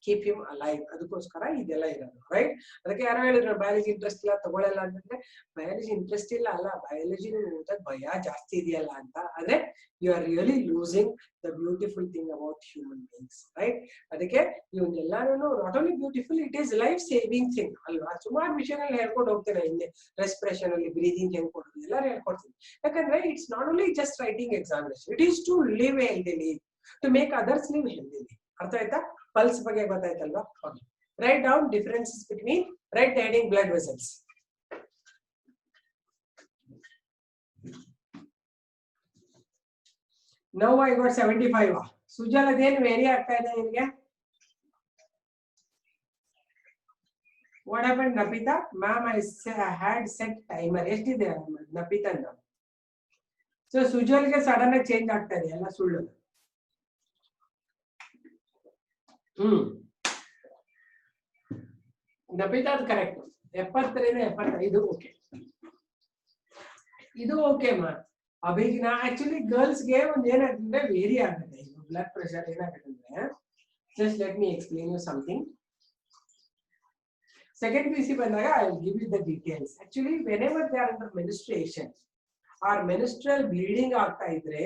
Keep him alive. ಅದಕ್ಕೋಸ್ಕರ ಇದೆಲ್ಲ ಇರೋದು, ರೈಟ್? ಅದಕ್ಕೆ ಯಾರೋ ಹೇಳಿದ್ರು ಬಯಾಲಜಿ ಇಂಟ್ರೆಸ್ಟ್ ಇಲ್ಲ ತಗೊಳ್ಳಲ್ಲ ಅಂತಂದ್ರೆ, ಬಯಾಲಜಿ ಇಂಟ್ರೆಸ್ಟ್ ಇಲ್ಲ ಅಲ್ಲ, ಬಯಾಲಜಿ ಓದೋದ್ ಭಯ ಜಾಸ್ತಿ ಇದೆಯಲ್ಲ ಅಂತ. ಆದ್ರೆ you are really losing the beautiful thing about human beings, right? ಅದಕ್ಕೆ ಇವನ್ನೆಲ್ಲಾನು not only beautiful, it is life saving thing ಅಲ್ವಾ? ಸುಮಾರು ವಿಷಯಗಳನ್ನ ಹೇಳ್ಕೊಂಡು ಹೋಗ್ತೇನೆ ಹಿಂದೆ, ರೆಸ್ಪಿರೇಷನ್ ಅಲ್ಲಿ ಬ್ರೀದಿಂಗ್ ಹೆಂಗ್ ಕೊಡೋದು ಎಲ್ಲರೂ ಹೇಳ್ಕೊಡ್ತೀನಿ. ಯಾಕಂದ್ರೆ it's not only just writing examination, it is to live healthily, to make others live healthily. ಅರ್ಥ ಆಯ್ತಾ? ಪಲ್ಸ್ ಬಗ್ಗೆ ಗೊತ್ತಾಯ್ತಲ್ವಾ? Write down differences between right heading blood vessels. Now I got 75. Sujal ಅದೇನು ವೇರಿ ಆಗ್ತಾ ಇದೆ ನಿಮಗೆ? What happen Napita? Ma'am I had set timer. ಎಷ್ಟಿದೆ Napita? So ಸುಜಲ್ಗೆ ಸಡನ್ ಆಗಿ ಚೇಂಜ್ ಆಗ್ತಾ ಇದೆ, ಎಲ್ಲ ಸುಳ್ಳು. ನಪಿತಾ ಅದು ಕರೆಕ್ಟ್. 70ರಿಂದ 75 ಓಕೆ, ಇದು ಓಕೆ ಮಾ. ಅಭಿಗಿನ ಆಕ್ಚುಲಿ ಗರ್ಲ್ಸ್ಗೆ ಒಂದು ಏನಾಗುತ್ತೆ ವೇರಿ ಆಗುತ್ತೆ. ಈಗ ಬ್ಲಡ್ ಪ್ರೆಷರ್ ಏನಾಗುತ್ತೆ ಅಂದ್ರೆ, just let me explain you something. Second P C ಬಂದಾಗ I will give you the details. Actually whenever they are under menstruation or menstrual bleeding ಆಗ್ತಾ ಇದ್ರೆ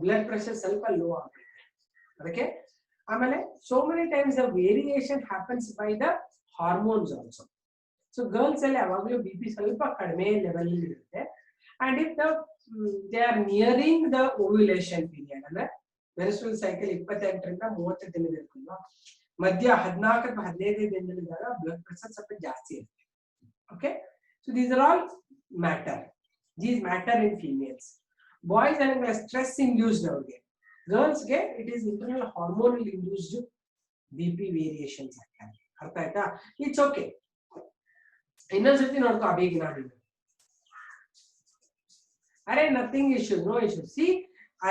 ಬ್ಲಡ್ ಪ್ರೆಷರ್ ಸ್ವಲ್ಪ ಲೋ ಆಗುತ್ತೆ. ಅದಕ್ಕೆ ಆಮೇಲೆ so many times the variation happens by the hormones also. So girls ಅಲ್ಲಿ ಯಾವಾಗಲೂ BP ಸ್ವಲ್ಪ ಕಡಿಮೆ ಲೆವೆಲ್ ಇರುತ್ತೆ. And if they are nearing the ovulation period, ಅಂದ್ರೆ menstrual cycle 28ರಿಂದ 30 ದಿನದ ಇರುತ್ತಲ್ವಾ, ಮಧ್ಯ 14-15 ದಿನದಲ್ಲಿದ್ದಾಗ ಬ್ಲಡ್ ಪ್ರೆಷರ್ ಸ್ವಲ್ಪ ಜಾಸ್ತಿ ಇರುತ್ತೆ. Okay, so these are all matter. These matter in females. Boys ಅಂದ್ರೆ stress induced ಅವ್ರಿಗೆ. Girls ಗೆ it is internal hormonal induced BP variations ಆಗ್ತವೆ. ಅರ್ಥ ಆಯ್ತಾ? It's okay. ಇನ್ನೊಂದ್ಸತಿ ನೋಡ್ಕೋ ಅಭಿಗೆ ನಾನು. ಅರೆ nothing issue, no issue. See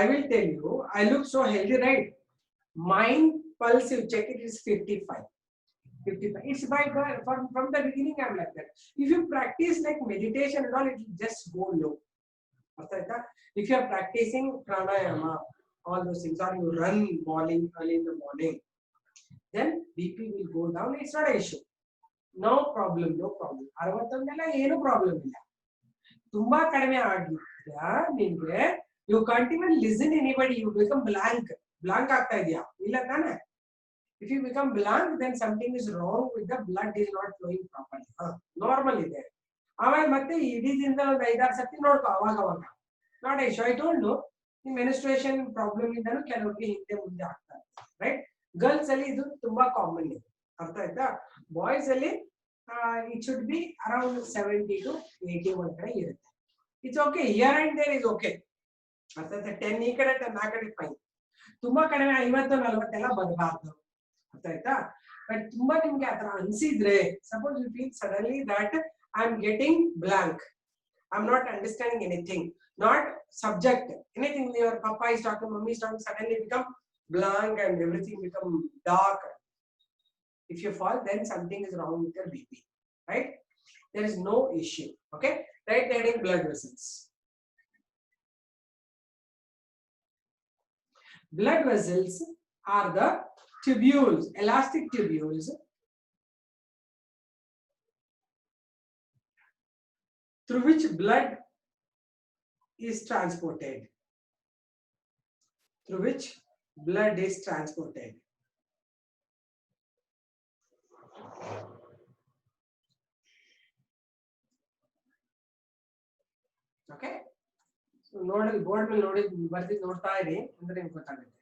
I will tell you, I look so healthy, right? Mind pulse, you check it, is 55. It's from the beginning I'm like that. If you practice like meditation and all, it will just go low. ಅರ್ಥ ಆಯ್ತಾ? If you are practicing pranayama, all those things, or you run morning early in the morning, then BP will go down. It's not an issue. No problem, no problem. 61 ಏನು problem ಇಲ್ಲ. ತುಂಬಾ ಕಡಿಮೆ ಆಗಿದ್ಯಾ ನಿಮ್ಗೆ, you can't even listen anybody, you become blank ಆಗ್ತಾ ಇದೆಯಾ? ಇಲ್ಲ ತಾನೆ? If you become blank, then something is wrong with the blood is not flowing properly. Normal ಇದೆ. ಆಮೇಲೆ ಮತ್ತೆ ಇಡೀ ದಿನದ ಒಂದು 5-6 ಸತಿ ನೋಡ್ಕೋ ಅವಾಗ. Not I show, I don't know. ಈ ಮೆನಿಸ್ಟ್ರೇಷನ್ ಪ್ರಾಬ್ಲಮ್ ಇಂದನೂ ಕೆಲವರಿಗೆ ಹಿಂದೆ ಮುಂದೆ ಆಗ್ತಾ ಇದೆ, ರೈಟ್? ಗರ್ಲ್ಸ್ ಅಲ್ಲಿ ಇದು ತುಂಬಾ ಕಾಮನ್ ಇದೆ. ಅರ್ಥ ಆಯ್ತಾ? ಬಾಯ್ಸ್ ಅಲ್ಲಿ it should be around 70 to 80 ಒಂದ್ ಕಡೆ ಇರುತ್ತೆ. It's okay, here and there is okay. ಅರ್ಥ ಆಯ್ತಾ? 10 ಈ ಕಡೆ 10 ಆ ಕಡೆ ಫೈನ್. ತುಂಬಾ ಕಡಿಮೆ 50-40 ಎಲ್ಲ ಬರಬಾರ್ದು. ಅರ್ಥ ಆಯ್ತಾ? ಬಟ್ ತುಂಬಾ ನಿಮ್ಗೆ ಆತರ ಅನ್ಸಿದ್ರೆ, suppose you feel suddenly that I am getting blank, I am not understanding anything, not subject anything, your papa is talking, mummy is talking, suddenly become blank and everything become dark. If you fall, then something is wrong with your BP, right? There is no issue. Okay, right heading blood vessels. Blood vessels are the tubules, elastic tubules through which blood is transported. Through which blood is transported. Okay, so nodal board ಮೇಲೆ ನೋಡಿ ಬರ್ದಿ ನೋಡ್ತಾ ಇರಿ ಅಂದ್ರೆ ನಿಮಗೆ ಗೊತ್ತಾಗುತ್ತೆ.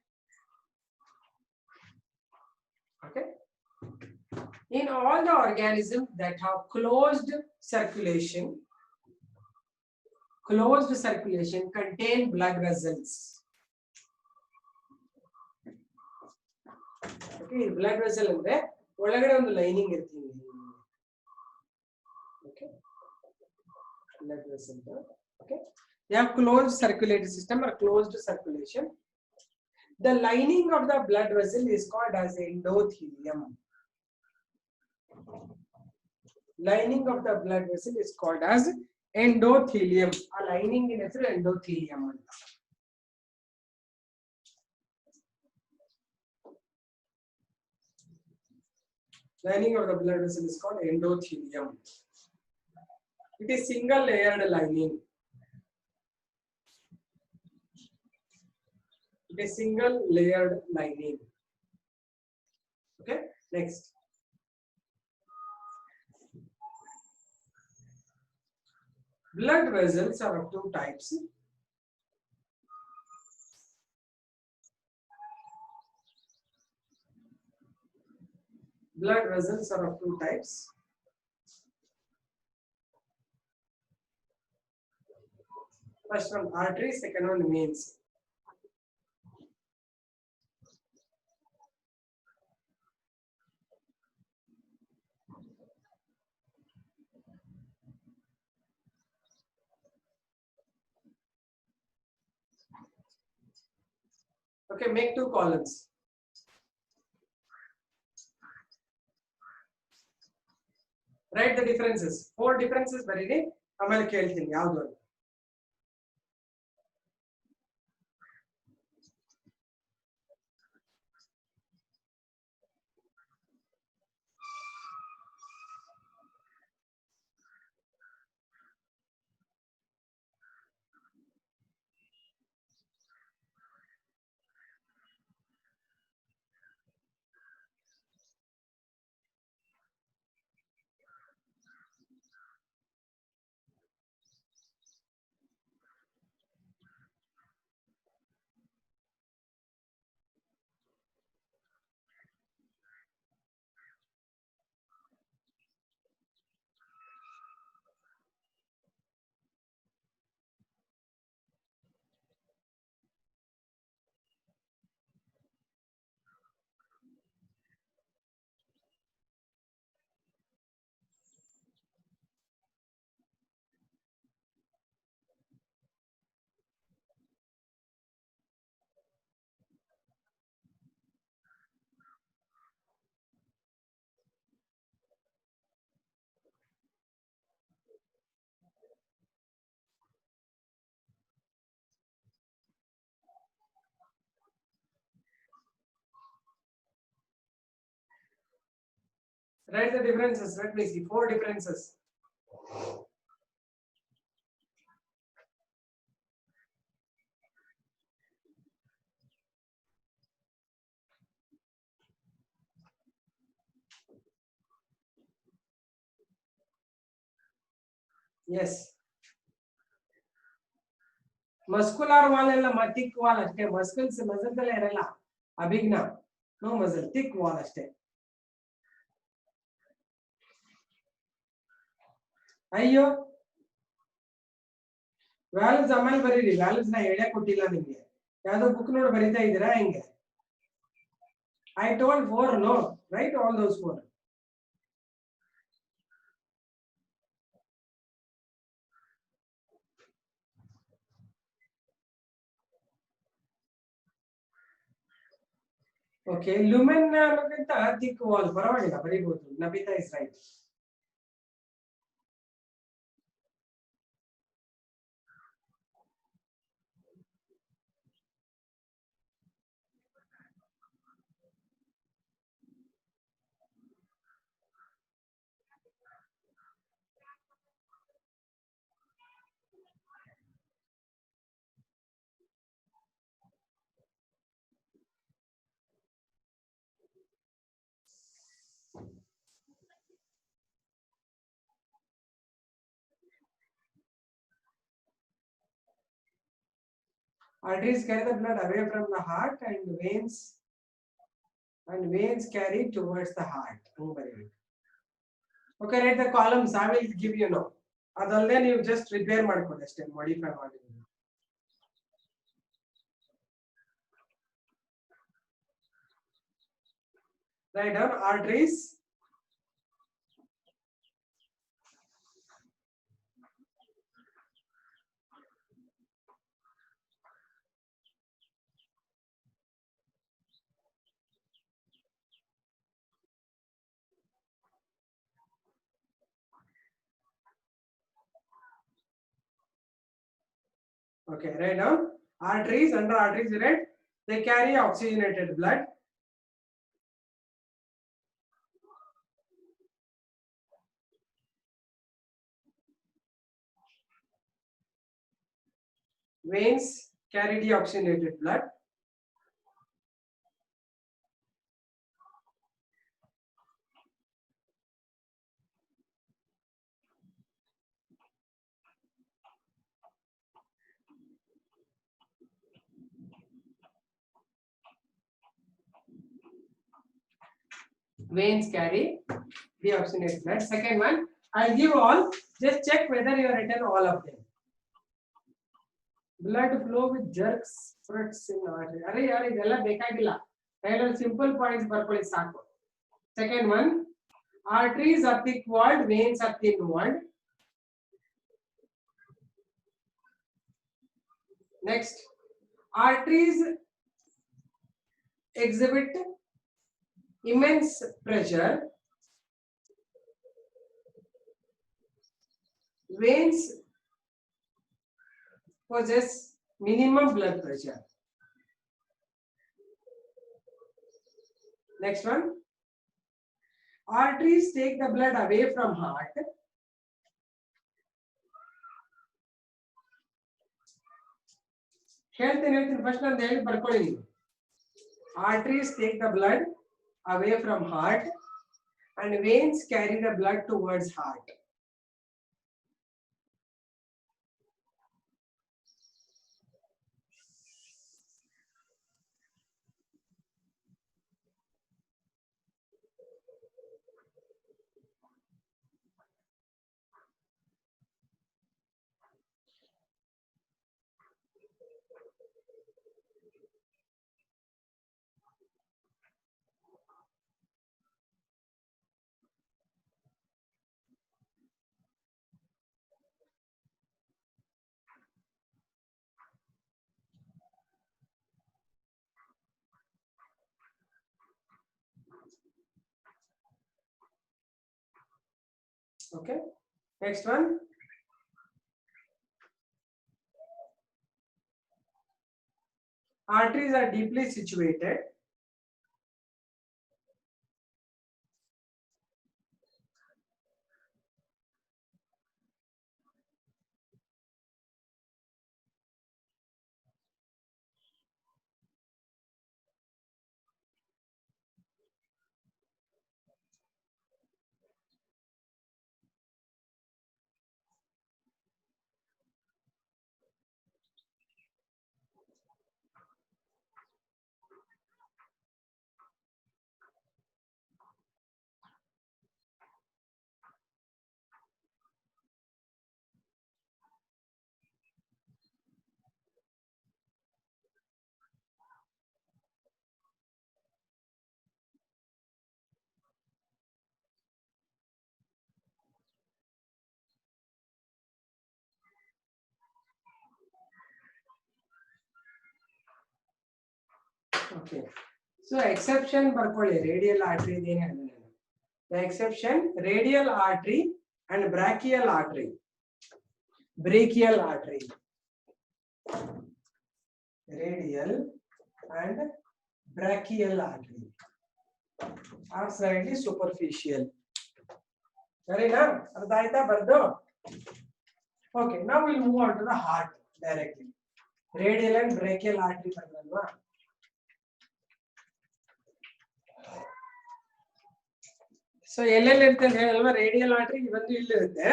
Okay, in all the organisms that have closed circulation contain blood vessels. Okay, blood vessel ಅಂದ್ರೆ ಒಳಗಡೆ ಒಂದು ಲೈನಿಂಗ್ ಇರುತ್ತೆ. Okay, blood vessel. Okay, they have closed circulatory system or closed circulation. The lining of the blood vessel is called as endothelium. Lining of the blood vessel is called as endothelium. A lining in ಹೆಸರು endothelium ಅಂತ. Lining of the blood vessel is called endothelium. It is single layered lining. It is single layered lining. Okay, next. Blood vessels are of two types. Blood vessels are of two types. First one artery, second one veins. Okay, make two columns. Write the differences. Four differences ಬರೀರಿ ಆಮೇಲೆ ಕೇಳ್ತೀನಿ ಯಾವುದು ಅಂತ. Write the differences. Let me see. Four differences. Yes. Muscular wall ಎಲ್ಲ thick wall ಅಷ್ಟೇ. Muscles muscle ಇರಲ್ಲ. Abhijna no muscle, thick wall ಅಷ್ಟೇ. ಅಯ್ಯೋ ವ್ಯಾಲ್ಯೂಸ್ ಆಮೇಲೆ ಬರೀರಿ. ವ್ಯಾಲ್ಯೂಸ್ ನ ಹೇಳೇ ಕೊಟ್ಟಿಲ್ಲ ನಿಮ್ಗೆ. ಯಾವ್ದೋ ಬುಕ್ ನೋಡಿ ಬರೀತಾ ಇದ್ದೀರಾ ಹೆಂಗೆ? I told four, no. Write all those four. Okay, lumen ಅನ್ನೋಕ್ಕಿಂತ thick wall ಪರವಾಗಿಲ್ಲ ಬರೀಬಹುದು. Nabita is right. Arteries carry the blood away from the heart and veins carry towards the heart. Okay, write the columns. I will give you now. ಅದಲ್ಲದೆ ನೀವು just repair ಮಾಡ್ಕೊಳ್ಳಿ ಅಷ್ಟೇ, modify ಮಾಡಿ. Write down arteries. Okay, write down arteries. Under arteries, you write they carry oxygenated blood. Veins carry deoxygenated blood. Veins carry deoxygenated blood. Second one, I'll give all. Just check whether you have written all of them. Blood flow with jerks, spurts in artery. Arey yaar idella bekagilla. Idella simple points ಬರ್ಕೊಳ್ಳಿ ಸಾಕು. Second one, arteries are thick walled, veins are thin walled. Next, arteries exhibit immense pressure. Veins possess minimum blood pressure. Next one, arteries take the blood away from heart. ಹೇಳ್ತೀನಿ first ನಾನು ಹೇಳಿ ಬರ್ಕೊಳ್ಳಿ ನೀವು. Arteries take the blood away from heart and veins carry the blood towards heart. Okay, next one, arteries are deeply situated. Okay, so exception ಬರ್ಕೊಳ್ಳಿ radial artery ಏನು ಹೇಳಿದೆ ನಾನು. The exception, radial artery and brachial artery. Brachial artery, radial and brachial artery are slightly superficial. ಸರಿನಾ? ಅರ್ಥ ಆಯ್ತಾ ಬರ್ದು? Okay, now we'll move on to the heart directly. Radial and brachial artery ಬರ್ದಲ್ವಾ? So ಎಲ್ಲೆಲ್ಲಿ ಇರುತ್ತೆ ಅಂತ ಹೇಳಲ್ವಾ? ರೇಡಿಯಲ್ ಆರ್ಟರಿ ಒಂದು ಇಲ್ಲಿ ಇರುತ್ತೆ,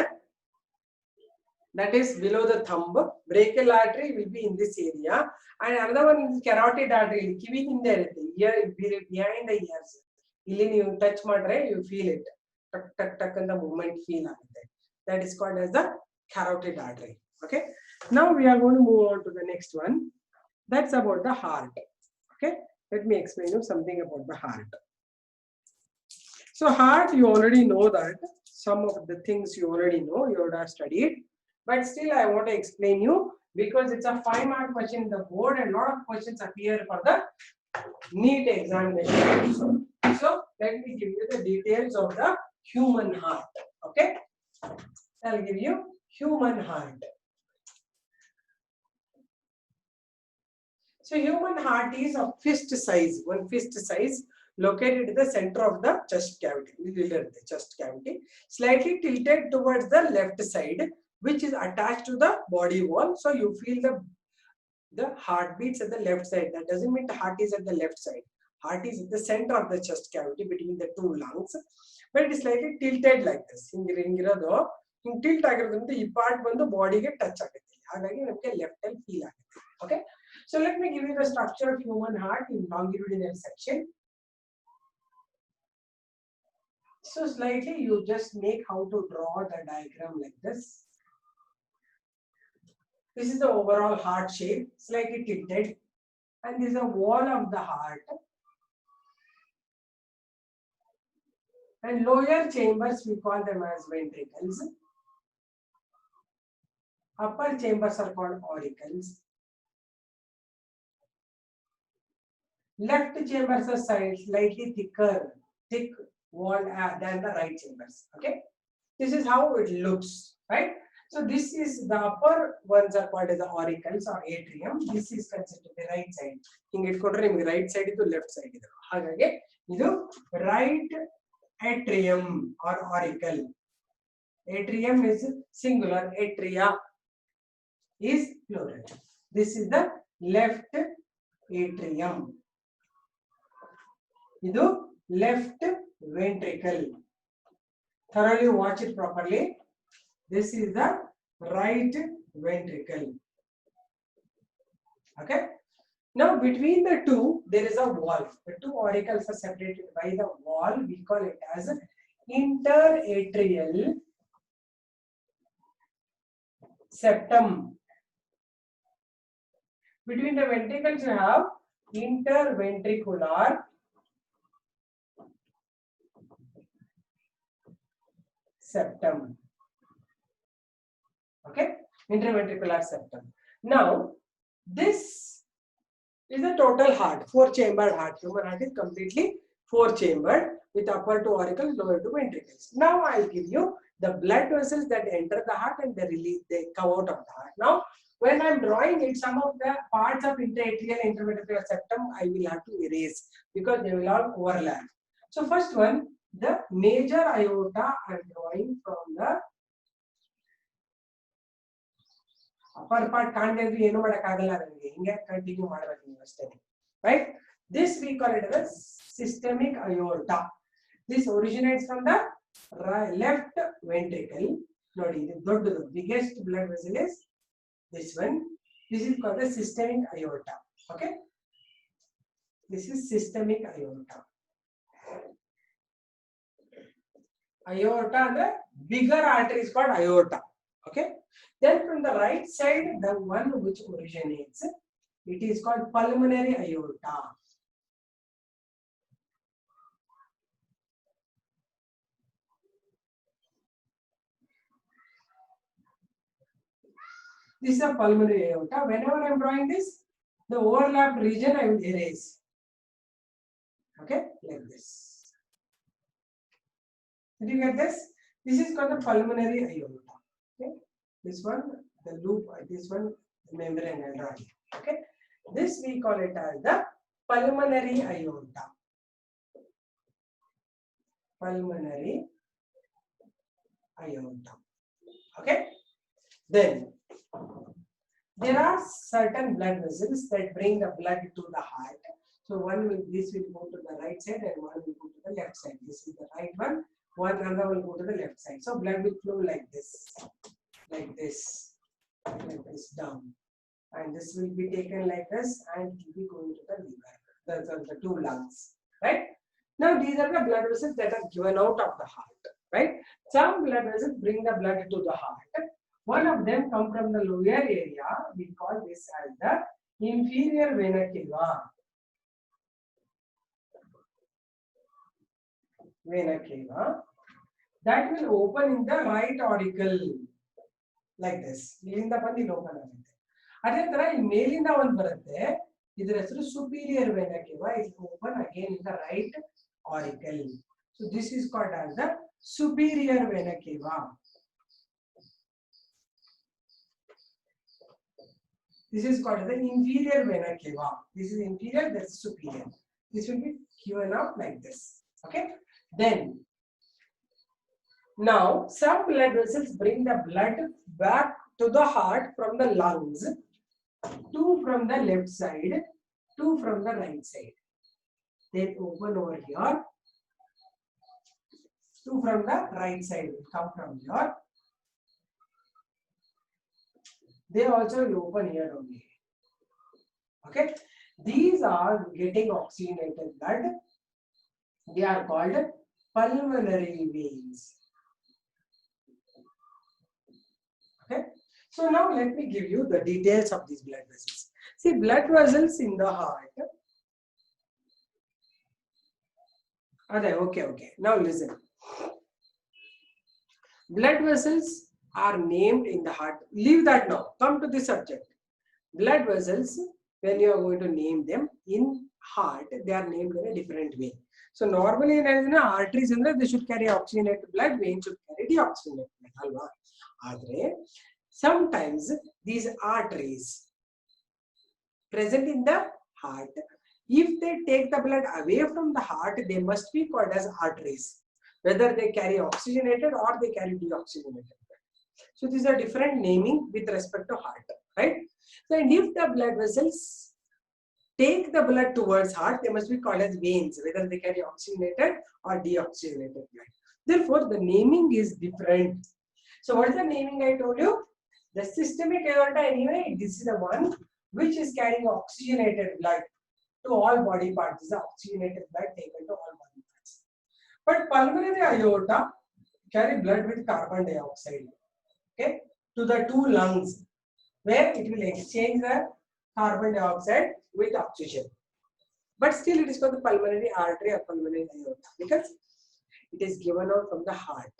that is below the thumb. Brachial artery will be in this area and another one is carotid artery, ಇಲ್ಲಿ ಕಿವಿ ಹಿಂದೆ ಇರುತ್ತೆ, ear behind the ears. ಇಲ್ಲಿ ನೀವು ಟಚ್ ಮಾಡ್ರೆ you feel it, ಟಕ್ ಟಕ್ ಟಕ್ ಅಂತ movement feel ಆಗುತ್ತೆ. That is called as the carotid artery. Okay, now we are going to move on to the next one. That's about the heart. Okay, let me explain you something about the heart. So heart, you already know that some of the things you already know, you would have studied, but still I want to explain you because it's a 5-mark question in the board and a lot of questions appear for the NEET examination. So let me give you the details of the human heart. Okay, I'll give you human heart. So human heart is of fist size, one fist size, located in the center of the chest cavity, the chest cavity, slightly tilted towards the left side, which is attached to the body wall. So you feel the the heart beats at the left side. That doesn't mean the heart is at the left side. Heart is at the center of the chest cavity between the two lungs, but it is slightly tilted like this. ಹಿಂಗಿರೋದು ಹಿಂಗೆ tilt ಆಗಿರೋದ್ರಿಂದ ಈ part ಬಂದು ಬಾಡಿಗೆ touch ಆಗುತ್ತೆ. ಹಾಗಾಗಿ ನಮಗೆ left ಅಲ್ಲಿ feel ಆಗುತ್ತೆ. Okay, so let me give you the structure of human heart in longitudinal section. So slightly you just make how to draw the diagram like this. This is the overall heart shape, slightly tilted, and this is the wall of the heart. And lower chambers we call them as ventricles. Upper chambers are called auricles. Left chambers are slightly thick wall than the right chambers. Okay, this is how it looks, right? So this is the upper ones are called as the auricles or atrium. This is considered the right side. Hinge itkodre nimage right side idu left side idu. Hagage idu right atrium or auricle. Atrium is singular, atria is plural. This is the left atrium. Idu left ventricle. Thoroughly watch it properly. This is the right ventricle. Okay. Now between the two there is a wall. The two auricles are separated by the wall. We call it as interatrial septum. Between the ventricles you have interventricular septum. Okay, interventricular septum. Now this is the total heart, 4-chambered heart. Human heart is completely 4-chambered with upper 2 auricles, lower 2 ventricles. Now I'll give you the blood vessels that enter the heart and they come out of the heart. Now when I'm drawing it, some of the parts of interatrial interventricular septum I will have to erase because they will all overlap. So first one, the major aorta I'm drawing from the upper part. ಕಾಂಡೇವಿ ಏನು ಮಾಡಕ ಆಗಲ್ಲ ನನಗೆ, ಹಿಂಗೆ continue ಮಾಡಬೇಕು ನೀವು ಅಷ್ಟೇ, right? This we call it as systemic aorta. This originates from the left ventricle. ನೋಡಿ ಇದು ದೊಡ್ಡದು, biggest blood vessel is this one. This is called the systemic aorta. Okay, this is systemic aorta. Aorta, the bigger artery is called aorta. Okay, then from the right side, the one which originates, it is called pulmonary aorta. This is a pulmonary aorta. Whenever I am drawing this, the overlapped region I will erase. Okay, like this. Did you get this? This is called the pulmonary aorta. Okay, this one, the loop, this one, the membrane I draw. Okay, this we call it as the pulmonary aorta. Pulmonary aorta. Okay, then there are certain blood vessels that bring the blood to the heart. So one will, this will go to the right side and one will go to the left side. This is the right one. One another will go to the left side. So blood will flow like this down, and this will be taken like this, and it will be going to the liver, the two lungs, right? Now these are the blood vessels that are given out of the heart, right? Some blood vessels bring the blood to the heart. One of them come from the lower area. We call this as the inferior vena cava. Vena cava that will open in the right auricle like this. ಇಲ್ಲಿಂದ ಬಂದು ಇಲ್ಲಿ open ಆಗುತ್ತೆ. ಅದೇ ತರ ಈ ಮೇಲಿಂದ ಒಂದು ಬರುತ್ತೆ, ಇದರ ಹೆಸರು superior vena cava. It will open again in the right auricle. So this is called as the superior vena cava. This is called the inferior vena cava. This is inferior, that's superior. This will be given out like this. Okay, then now some blood vessels bring the blood back to the heart from the lungs. 2 from the left side, 2 from the right side. Then open over here. 2 from the right side will come from here. They also will open here only. Okay. These are getting oxygenated blood. They are called pulmonary veins. Okay. So now let me give you the details of these blood vessels. See, blood vessels in the heart. Okay. Now listen. Blood vessels are named in the heart. Leave that now. Come to the subject. Blood vessels, when you are going to name them in heart, they are named in a different way. So normally in arteries, they should carry oxygenated blood. Veins should carry deoxygenated blood. Sometimes these arteries present in the heart, if they take the blood away from the heart, they must be called as arteries, whether they carry oxygenated or they carry deoxygenated blood. So these are different naming with respect to heart, right? So and if the blood vessels take the blood towards heart, they must be called as veins, whether they carry oxygenated or deoxygenated blood. Therefore, the naming is different. So what is the naming I told you? The systemic aorta, anyway, this is the one which is carrying oxygenated blood to all body parts. This is oxygenated blood taken to all body parts. But pulmonary aorta carry blood with carbon dioxide, okay, to the two lungs, where it will exchange the carbon dioxide with oxygen. But still it is called the pulmonary artery or pulmonary aorta because it is given out from the heart.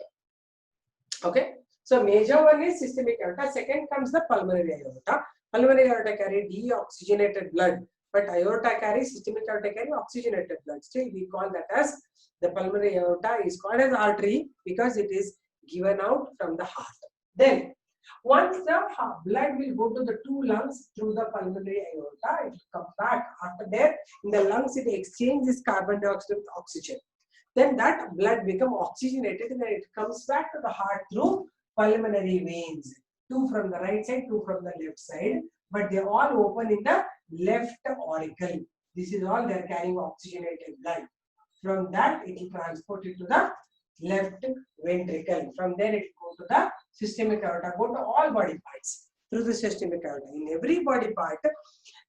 Okay. So major one is systemic aorta. Second comes the pulmonary aorta. Pulmonary aorta carry deoxygenated blood, but aorta carries, systemic aorta carry oxygenated blood. Still we call that as the pulmonary aorta is called as artery because it is given out from the heart. Then once the blood will go to the two lungs through the pulmonary aorta, it will come back. After that, in the lungs it exchanges carbon dioxide with oxygen. Then that blood becomes oxygenated and then it comes back to the heart through pulmonary veins. 2 from the right side, 2 from the left side, but they all open in the left auricle. This is all they are carrying oxygenated blood. From that, it will transport it to the left ventricle. From there, it will go to the systemic aorta, go to all body parts through the systemic aorta. In every body part,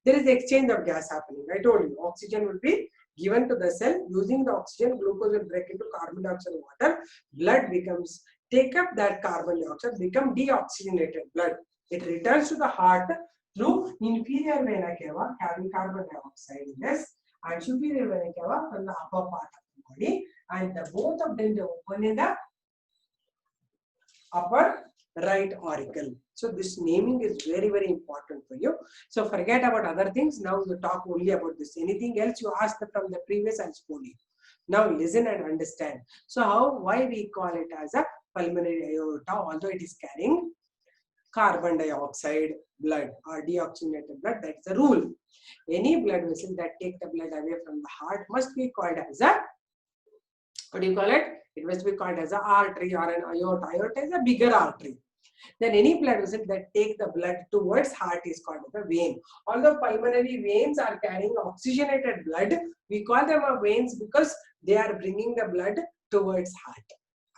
there is exchange of gas happening. I told you, oxygen will be given to the cell. Using the oxygen, glucose will break into carbon dioxide and water. Blood becomes, take up that carbon dioxide, become deoxygenated blood. It returns to the heart through inferior vena cava, carrying carbon dioxide less, and superior vena cava from the upper part of the body. And the both of them they open in the upper right auricle. So this naming is very, very important for you. So forget about other things. Now you talk only about this. Anything else you ask from the previous, I'll spoil you. Now listen and understand. So why we call it as a pulmonary aorta, although it is carrying carbon dioxide blood or deoxygenated blood, that's the rule. Any blood vessel that take the blood away from the heart must be called as a, what do you call it? It must be called as an artery or an aorta. Aorta is a bigger artery. Then any blood vessel that take the blood towards heart is called as a vein. Although pulmonary veins are carrying oxygenated blood, we call them a veins because they are bringing the blood towards heart.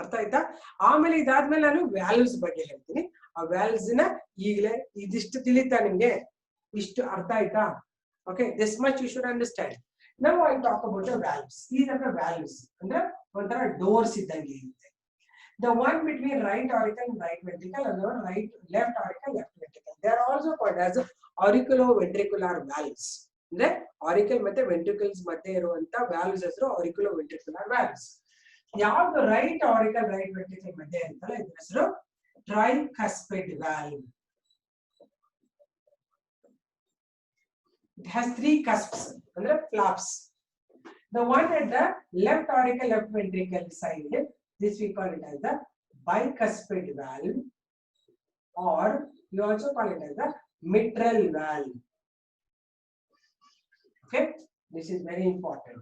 ಅರ್ಥ ಆಯ್ತಾ? ಆಮೇಲೆ ಇದಾದ್ಮೇಲೆ ನಾನು valves ಬಗ್ಗೆ ಹೇಳ್ತೀನಿ. ಆ valves ನ ಈಗಲೇ ಇದಿಷ್ಟು ತಿಳಿತಾ ನಿಮ್ಗೆ? ಇಷ್ಟು ಅರ್ಥ ಆಯ್ತಾ? Okay, this much you should understand. Now I talk about the valves. These are the valves. ಅಂದ್ರೆ ಒಂಥರ ಡೋರ್ಸ್ ಇದ್ದಂಗೆ ಇರುತ್ತೆ. The one between right auricle and right ventricle and the one left auricle, left ventricle. They are also called as auriculoventricular valves. ಅಂದ್ರೆ auricle ಮತ್ತೆ ventricles ಮಧ್ಯೆ ಇರುವಂತ valves ಹೆಸರು auriculoventricular valves. ಯಾವುದು right auricle right ventricle ಮಧ್ಯೆ ಇರುತ್ತಲ್ಲ ಇದರ ಹೆಸರು tricuspid valve. It has 3 cusps, ಅಂದ್ರೆ flaps. The one at the left auricle left ventricle side, this we call it as the bicuspid valve, or you also call it as the mitral valve. Okay, this is very important.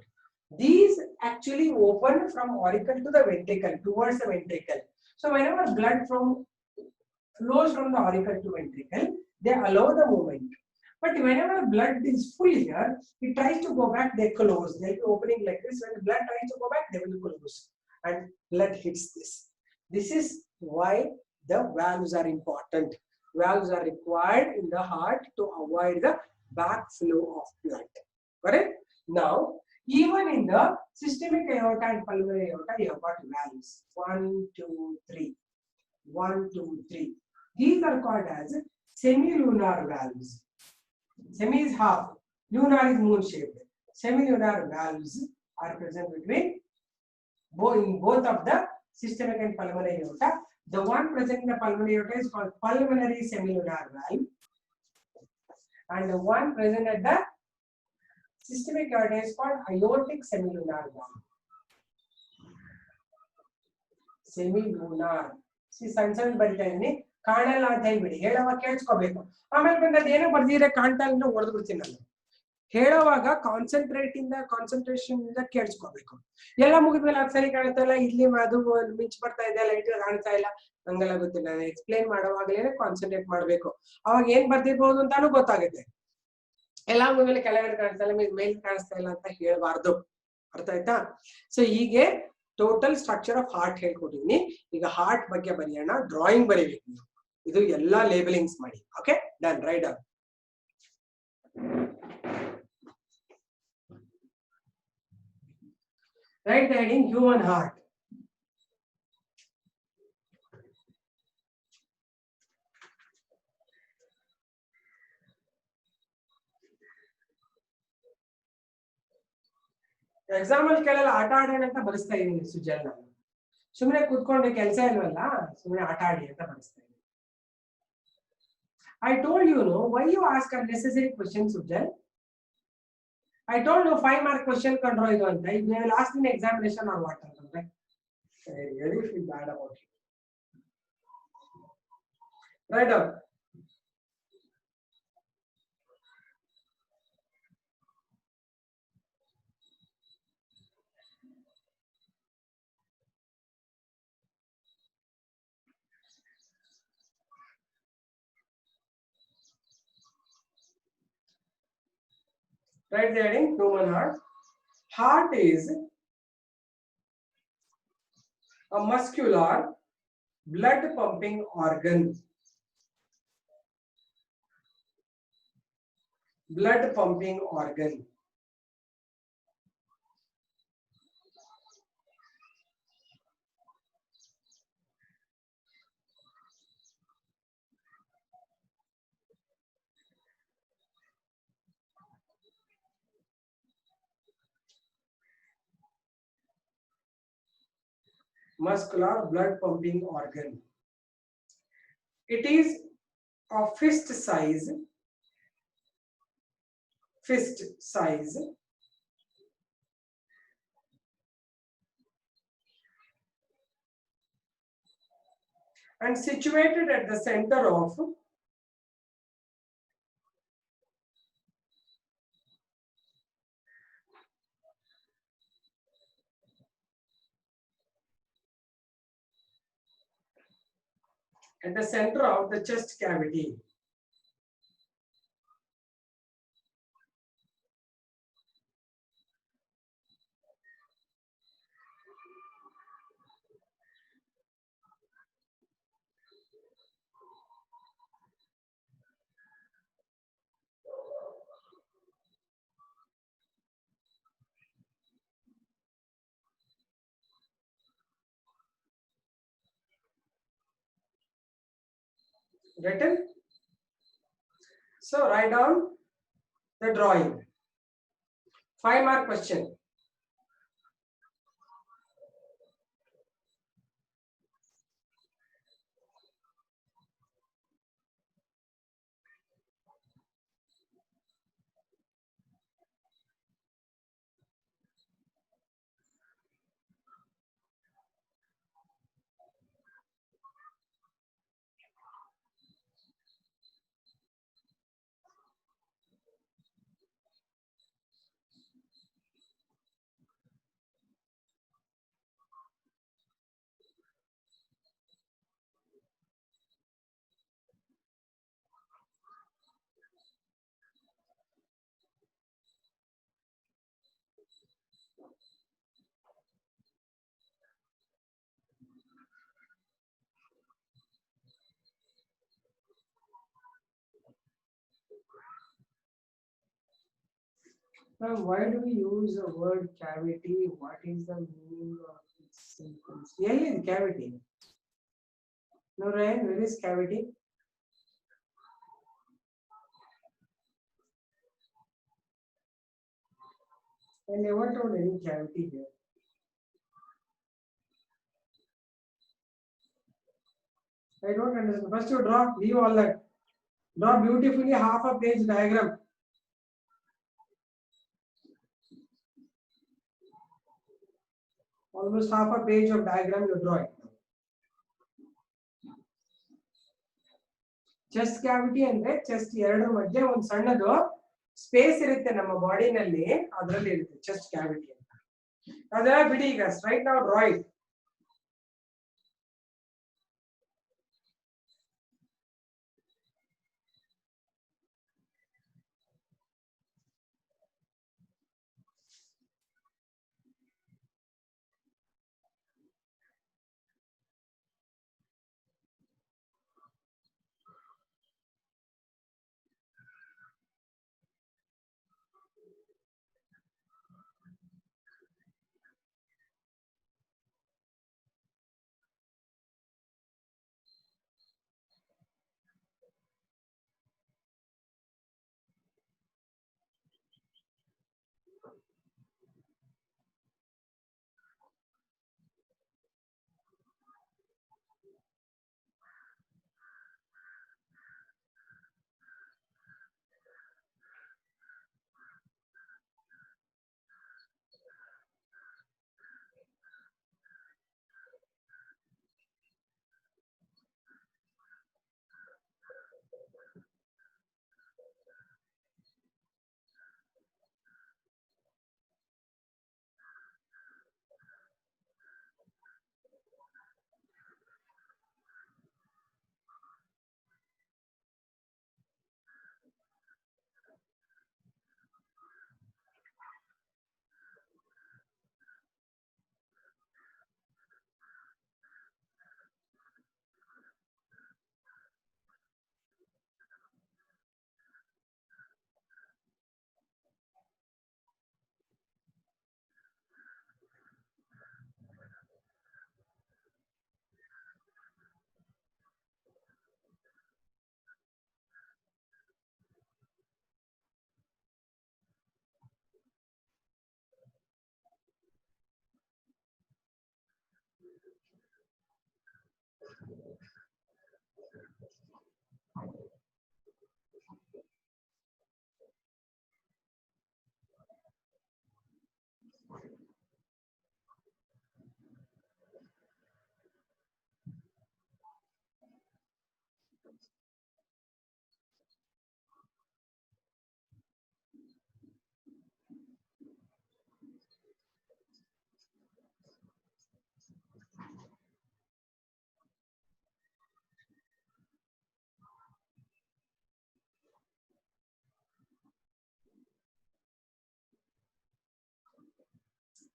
These actually open from auricle to the ventricle, towards the ventricle. So whenever blood flows from the auricle to ventricle, they allow the movement. But whenever blood is full here, it tries to go back, they close. They'll be opening like this. When the blood tries to go back, they will close. And blood hits this. This is why the valves are important. Valves are required in the heart to avoid the backflow of blood. Correct? Now, even in the systemic aorta and pulmonary aorta, you have got valves. 1, 2, 3. 1, 2, 3. These are called as semilunar valves. Semi is half, lunar is moon shaped. Semilunar valves are present between both of the systemic and pulmonary aorta. The one present in the pulmonary aorta is called pulmonary semilunar valve, and the one present at the systemic aorta is called aortic semilunar valve. Semilunar. See, ಸಣ್ಣ ಬರಿತಾ ಇದೀನಿ, ಕಾಣಲ್ಲ ಅಂತ ಹೇಳ್ಬಿಡಿ, ಹೇಳುವಾಗ ಕೇಳಿಸ್ಕೋಬೇಕು. ಆಮೇಲೆ ಬಂದದ್ದು ಏನೋ ಬರ್ದಿದ್ರೆ ಕಾಣ್ತಾ ಇಲ್ಲ ಹೊಡೆದು ಬಿಡ್ತೀನಿ ನಾನು. ಹೇಳುವಾಗ ಕಾನ್ಸಂಟ್ರೇಷನ್ ಇಂದ ಕೇಳಿಸ್ಕೋಬೇಕು. ಎಲ್ಲ ಮುಗಿದ್ಮೇಲೆ ಅದು ಸರಿ ಕಾಣ್ತಾ ಇಲ್ಲ, ಇಲ್ಲಿ ಅದು ಮಿಂಚ್ ಬರ್ತಾ ಇದೆ, ಲೈಟ್ ಕಾಣ್ತಾ ಇಲ್ಲ, ಹಂಗೆಲ್ಲ ಗೊತ್ತಿಲ್ಲ. ನಾನು ಎಕ್ಸ್ಪ್ಲೇನ್ ಮಾಡುವಾಗಲೇ ಕಾನ್ಸಂಟ್ರೇಟ್ ಮಾಡ್ಬೇಕು. ಅವಾಗ ಏನ್ ಬರ್ದಿರ್ಬೋದು ಅಂತಾನು ಗೊತ್ತಾಗುತ್ತೆ. ಎಲ್ಲ ಮುಗಿದ್ಮೇಲೆ ಕೆಳಗಡೆ ಕಾಣಿಸ್ತಾ ಇಲ್ಲ, ಮೇಲ್ ಕಾಣಿಸ್ತಾ ಇಲ್ಲ ಅಂತ ಹೇಳ್ಬಾರ್ದು. ಅರ್ಥ ಆಯ್ತಾ? ಸೊ ಹೀಗೆ ಟೋಟಲ್ ಸ್ಟ್ರಕ್ಚರ್ ಆಫ್ ಹಾರ್ಟ್ ಹೇಳ್ಕೊಟ್ಟಿದ್ದೀನಿ. ಈಗ ಹಾರ್ಟ್ ಬಗ್ಗೆ ಬರೆಯೋಣ. ಡ್ರಾಯಿಂಗ್ ಬರೀಬೇಕು ನೀವು. ಇದು ಎಲ್ಲಾ ಲೇಬಲಿಂಗ್ಸ್ ಮಾಡಿ. Okay, done. Write down. Write the heading human heart. Exam ಅಲ್ಲಿ ಕೇಳಲ್ಲ, ಆಟ ಆಡೋಣ ಅಂತ ಬರೆಸ್ತಾ ಇದೀನಿ ಸುಜಲ್. ನಾನು ಸುಮ್ಮನೆ ಕೂತ್ಕೊಂಡೆ, ಕೆಲಸ ಇಲ್ವಲ್ಲ, ಸುಮ್ಮನೆ ಆಟ ಆಡಿ ಅಂತ ಬರೆಸ್ತಾ ಇದೀನಿ. I told you, no, why you ask unnecessary questions, Sujal? I told you 5 mark question control idu anta. If they will ask in examination or what, I really feel bad about it. Right up. Right there in human heart. Heart is a muscular blood pumping organ. Blood pumping organ. Muscular blood pumping organ. It is of fist size and situated at the center of the chest cavity. Written? So write down the drawing. 5 mark question. Now, why do we use the word cavity? What is the meaning of its sentence? Really, the cavity. No, Ryan, where is cavity? I never told any cavity here. I don't understand. First, you draw, leave all that. Draw beautifully half a page diagram. Almost half a page of diagram you draw it. Chest cavity ಅಂದ್ರೆ chest ಎರಡರ ಮಧ್ಯೆ ಒಂದು ಸಣ್ಣದು space ಇರುತ್ತೆ ನಮ್ಮ ಬಾಡಿನಲ್ಲಿ, ಅದರಲ್ಲಿ ಇರುತ್ತೆ chest cavity ಅಂತ. ಅದೆಲ್ಲ ಬಿಡಿ, ಈಗ ಸ್ಟ್ರೈಟ್ ನಾವು draw it.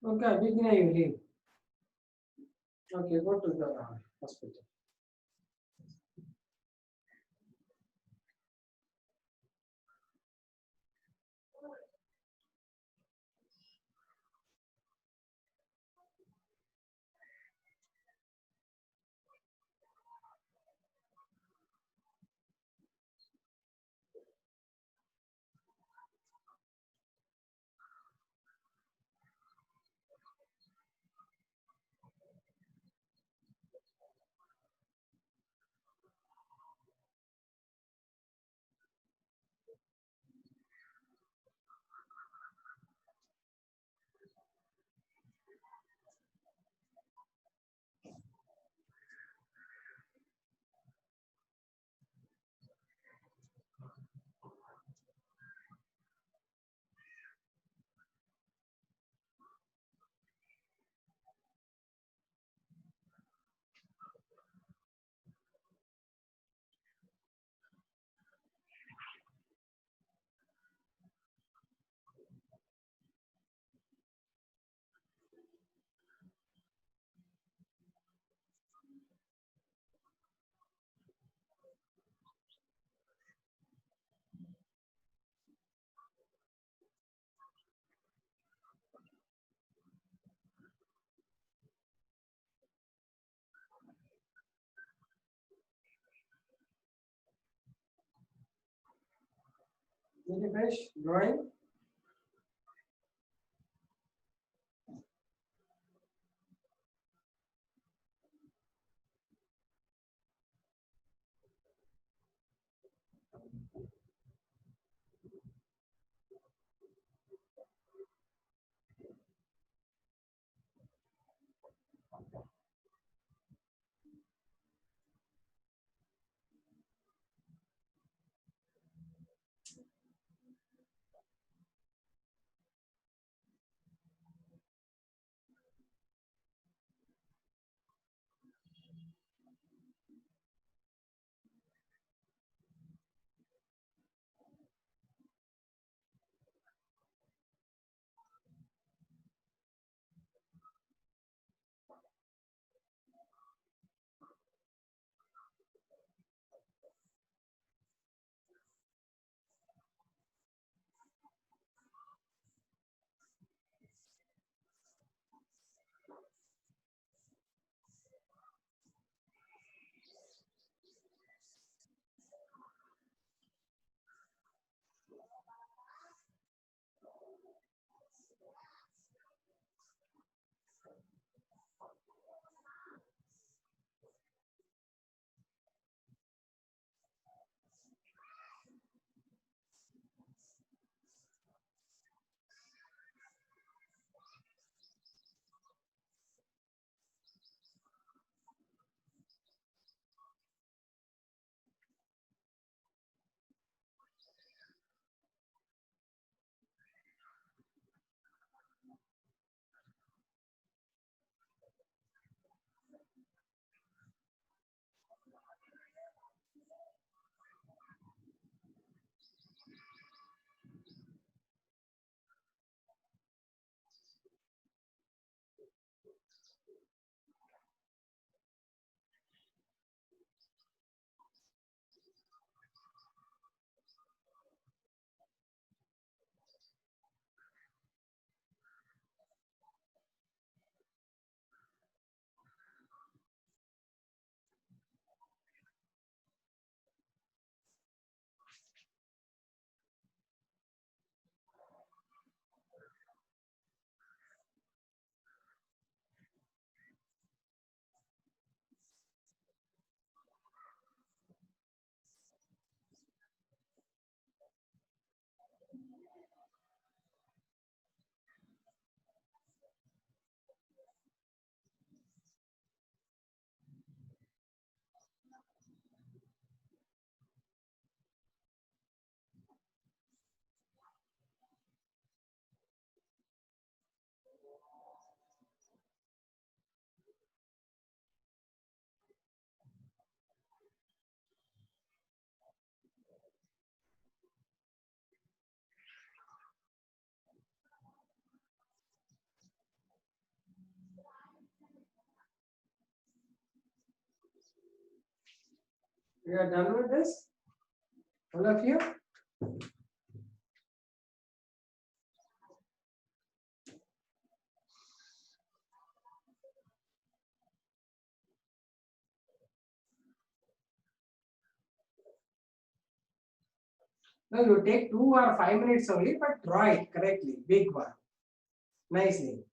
Okay, begin you leave. Okay, go to the hospital. Did you finish drawing? You are done with this? All of you? No, you take 2 or 5 minutes only, but draw it correctly, big one, nicely.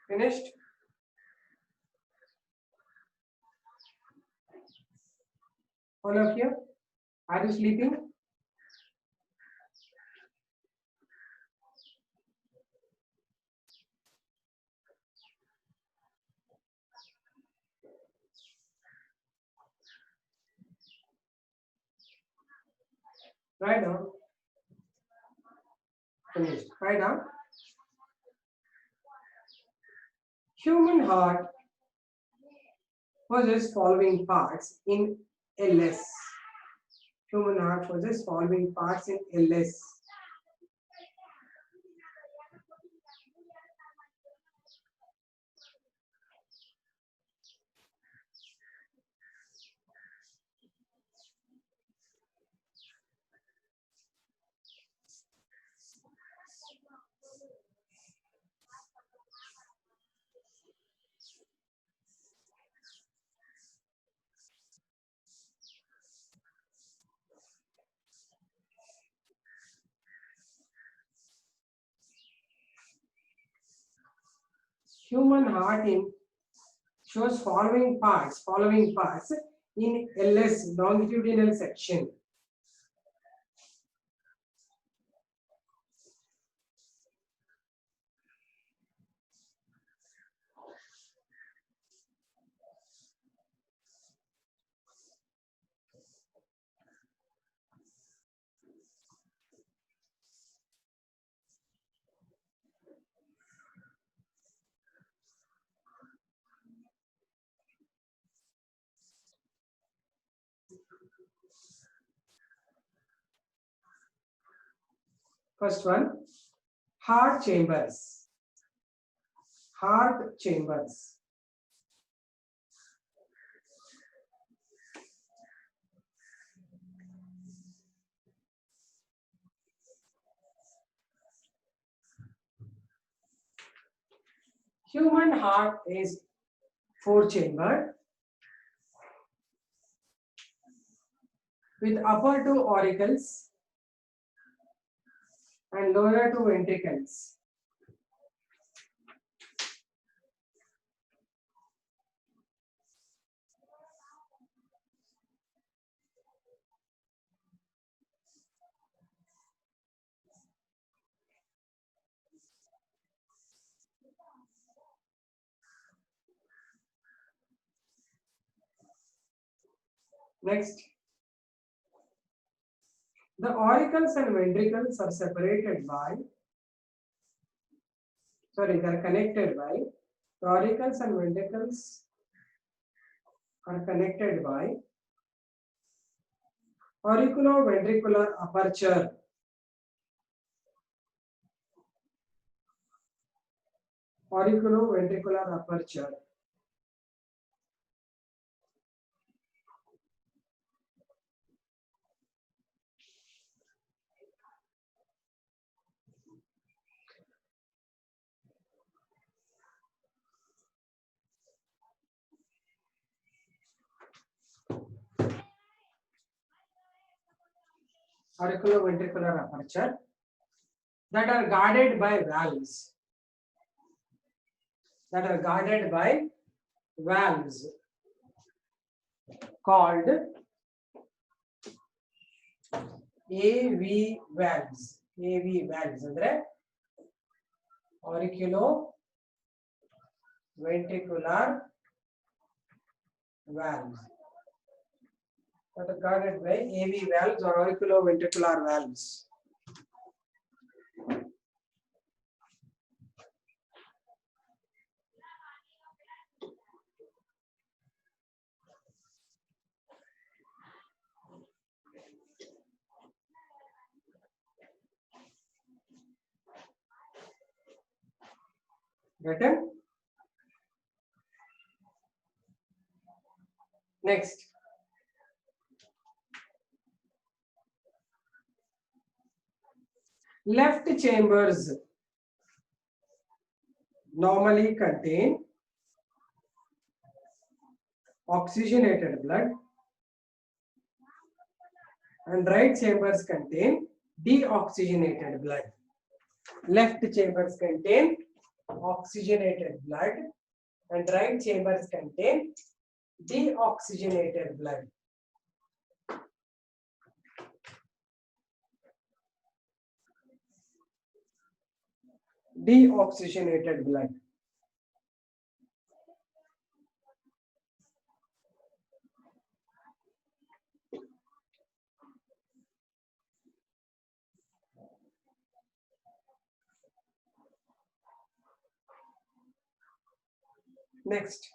Finished? All of you? Are you sleeping? Write down. Finished. Write down. Human heart possesses following parts in LS. Human heart possesses following parts in LS. Human heart in shows following parts in LS, longitudinal section. First one, heart chambers. Heart chambers. Human heart is 4-chambered with upper 2 auricles and lower 2 ventricles. Next, the auricles and ventricles are separated by, sorry, they are connected by, the auricles and ventricles are connected by auriculoventricular aperture. Auriculoventricular aperture. Auriculoventricular aperture that are guarded by valves. That are guarded by valves called AV valves. AV valves andre auriculoventricular valves that are guarded by AV valves or auriculoventricular valves. Get it? Next, left chambers normally contain oxygenated blood and right chambers contain deoxygenated blood. Left chambers contain oxygenated blood, and right chambers contain deoxygenated blood. Deoxygenated blood. Next.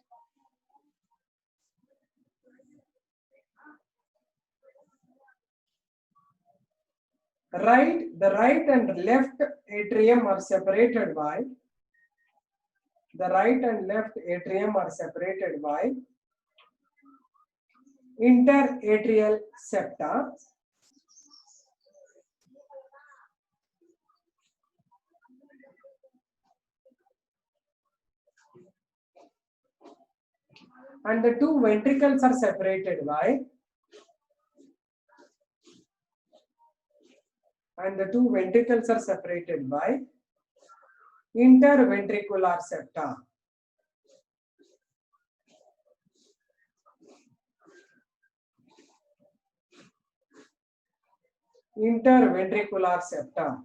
The right and left atrium are separated by interatrial septa. And the two ventricles are separated by interventricular septa. Interventricular septa.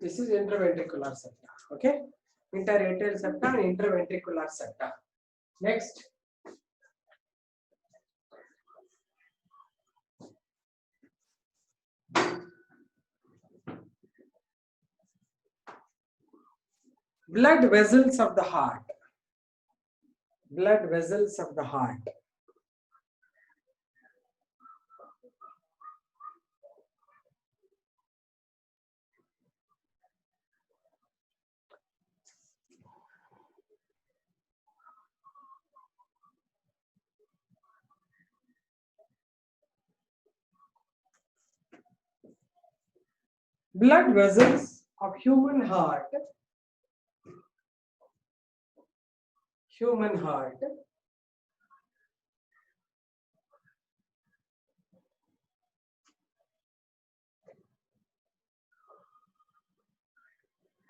This is interventricular septa. Okay, interatrial septa and interventricular septa. Next. Blood vessels of the heart. Blood vessels of the heart. Blood vessels of human heart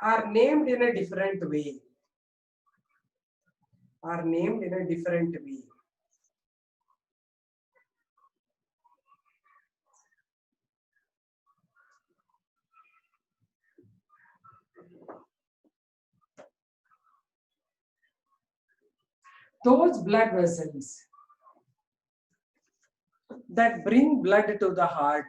are named in a different way. Those blood vessels that bring blood to the heart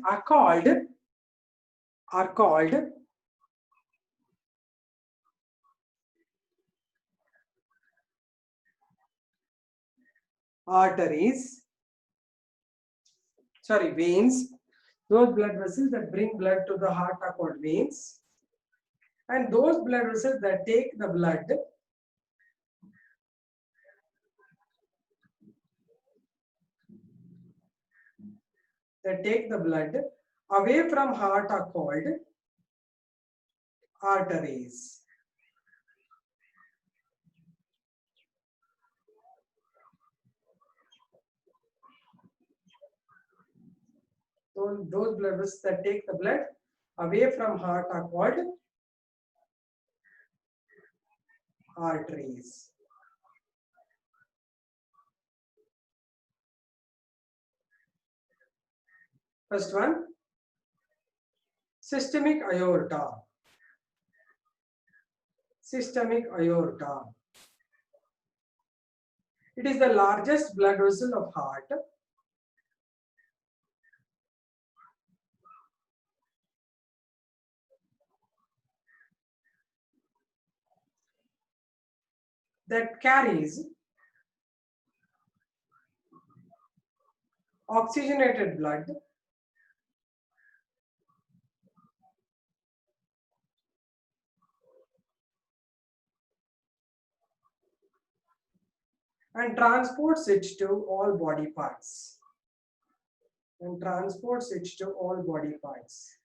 are called veins. Those blood vessels that bring blood to the heart are called veins. And those blood vessels that take the blood away from heart are called arteries. So those blood vessels that take the blood away from heart are called arteries. First one, systemic aorta. It is the largest blood vessel of heart. That carries oxygenated blood and transports it to all body parts. And transports it to all body parts.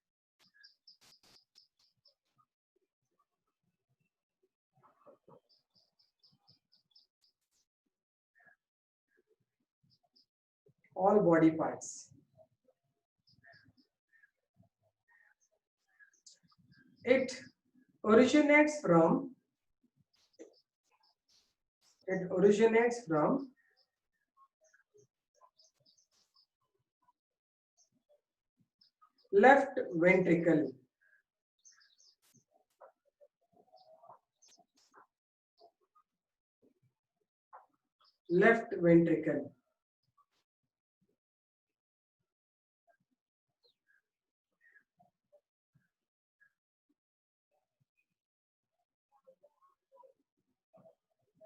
All body parts. It originates from left ventricle. Left ventricle.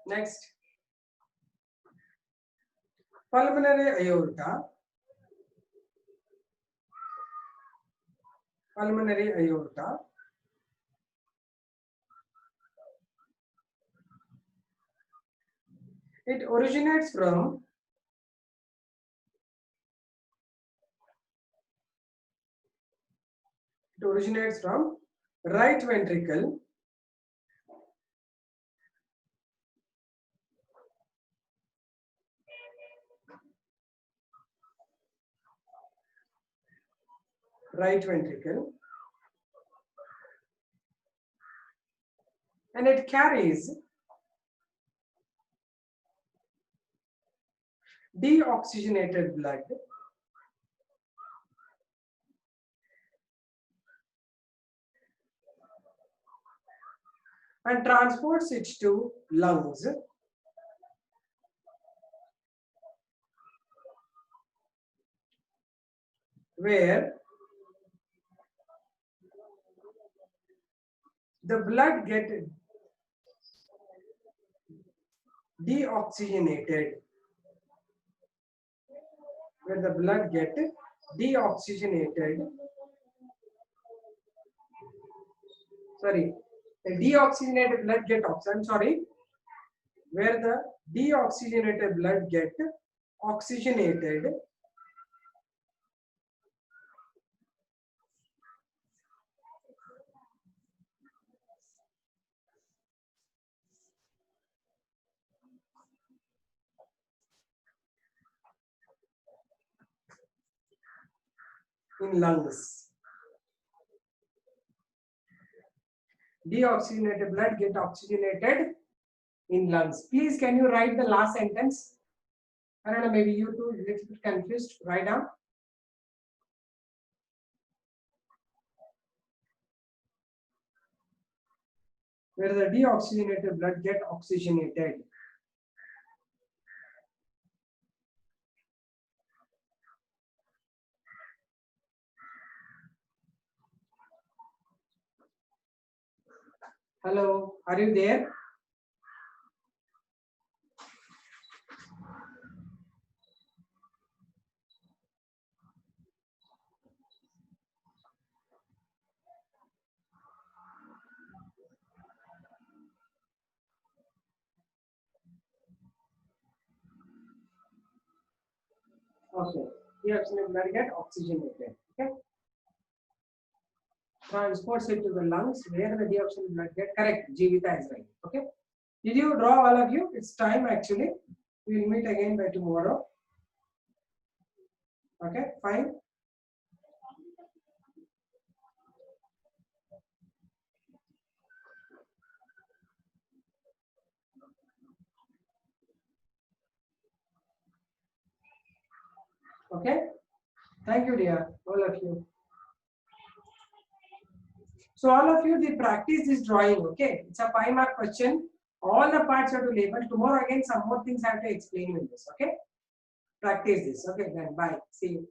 Next, pulmonary aorta. Pulmonary aorta. It originates from right ventricle and it carries deoxygenated blood and transports it to lungs, where the blood gets deoxygenated. Where the blood gets deoxygenated. Sorry, the deoxygenated blood get oxygen. Sorry, where the deoxygenated blood get oxygenated in lungs. Deoxygenated blood get oxygenated in lungs. Please, can you write the last sentence? I don't know, maybe you two little bit confused. Write down. Where the deoxygenated blood get oxygenated. Hello, are you there? Okay, deoxygenated blood get oxygenated. Okay, transports it to the lungs where the deoxygenated blood get correct. Jeevita is right. Okay, did you draw all of you? It's time actually. We will meet again by tomorrow. Okay, fine. Okay, thank you, dear, all of you. So all of you, they practice this drawing. Okay, it's a 5-mark question. All the parts are to label. Tomorrow again, some more things I have to explain in this. Okay, practice this. Okay, then bye. See you.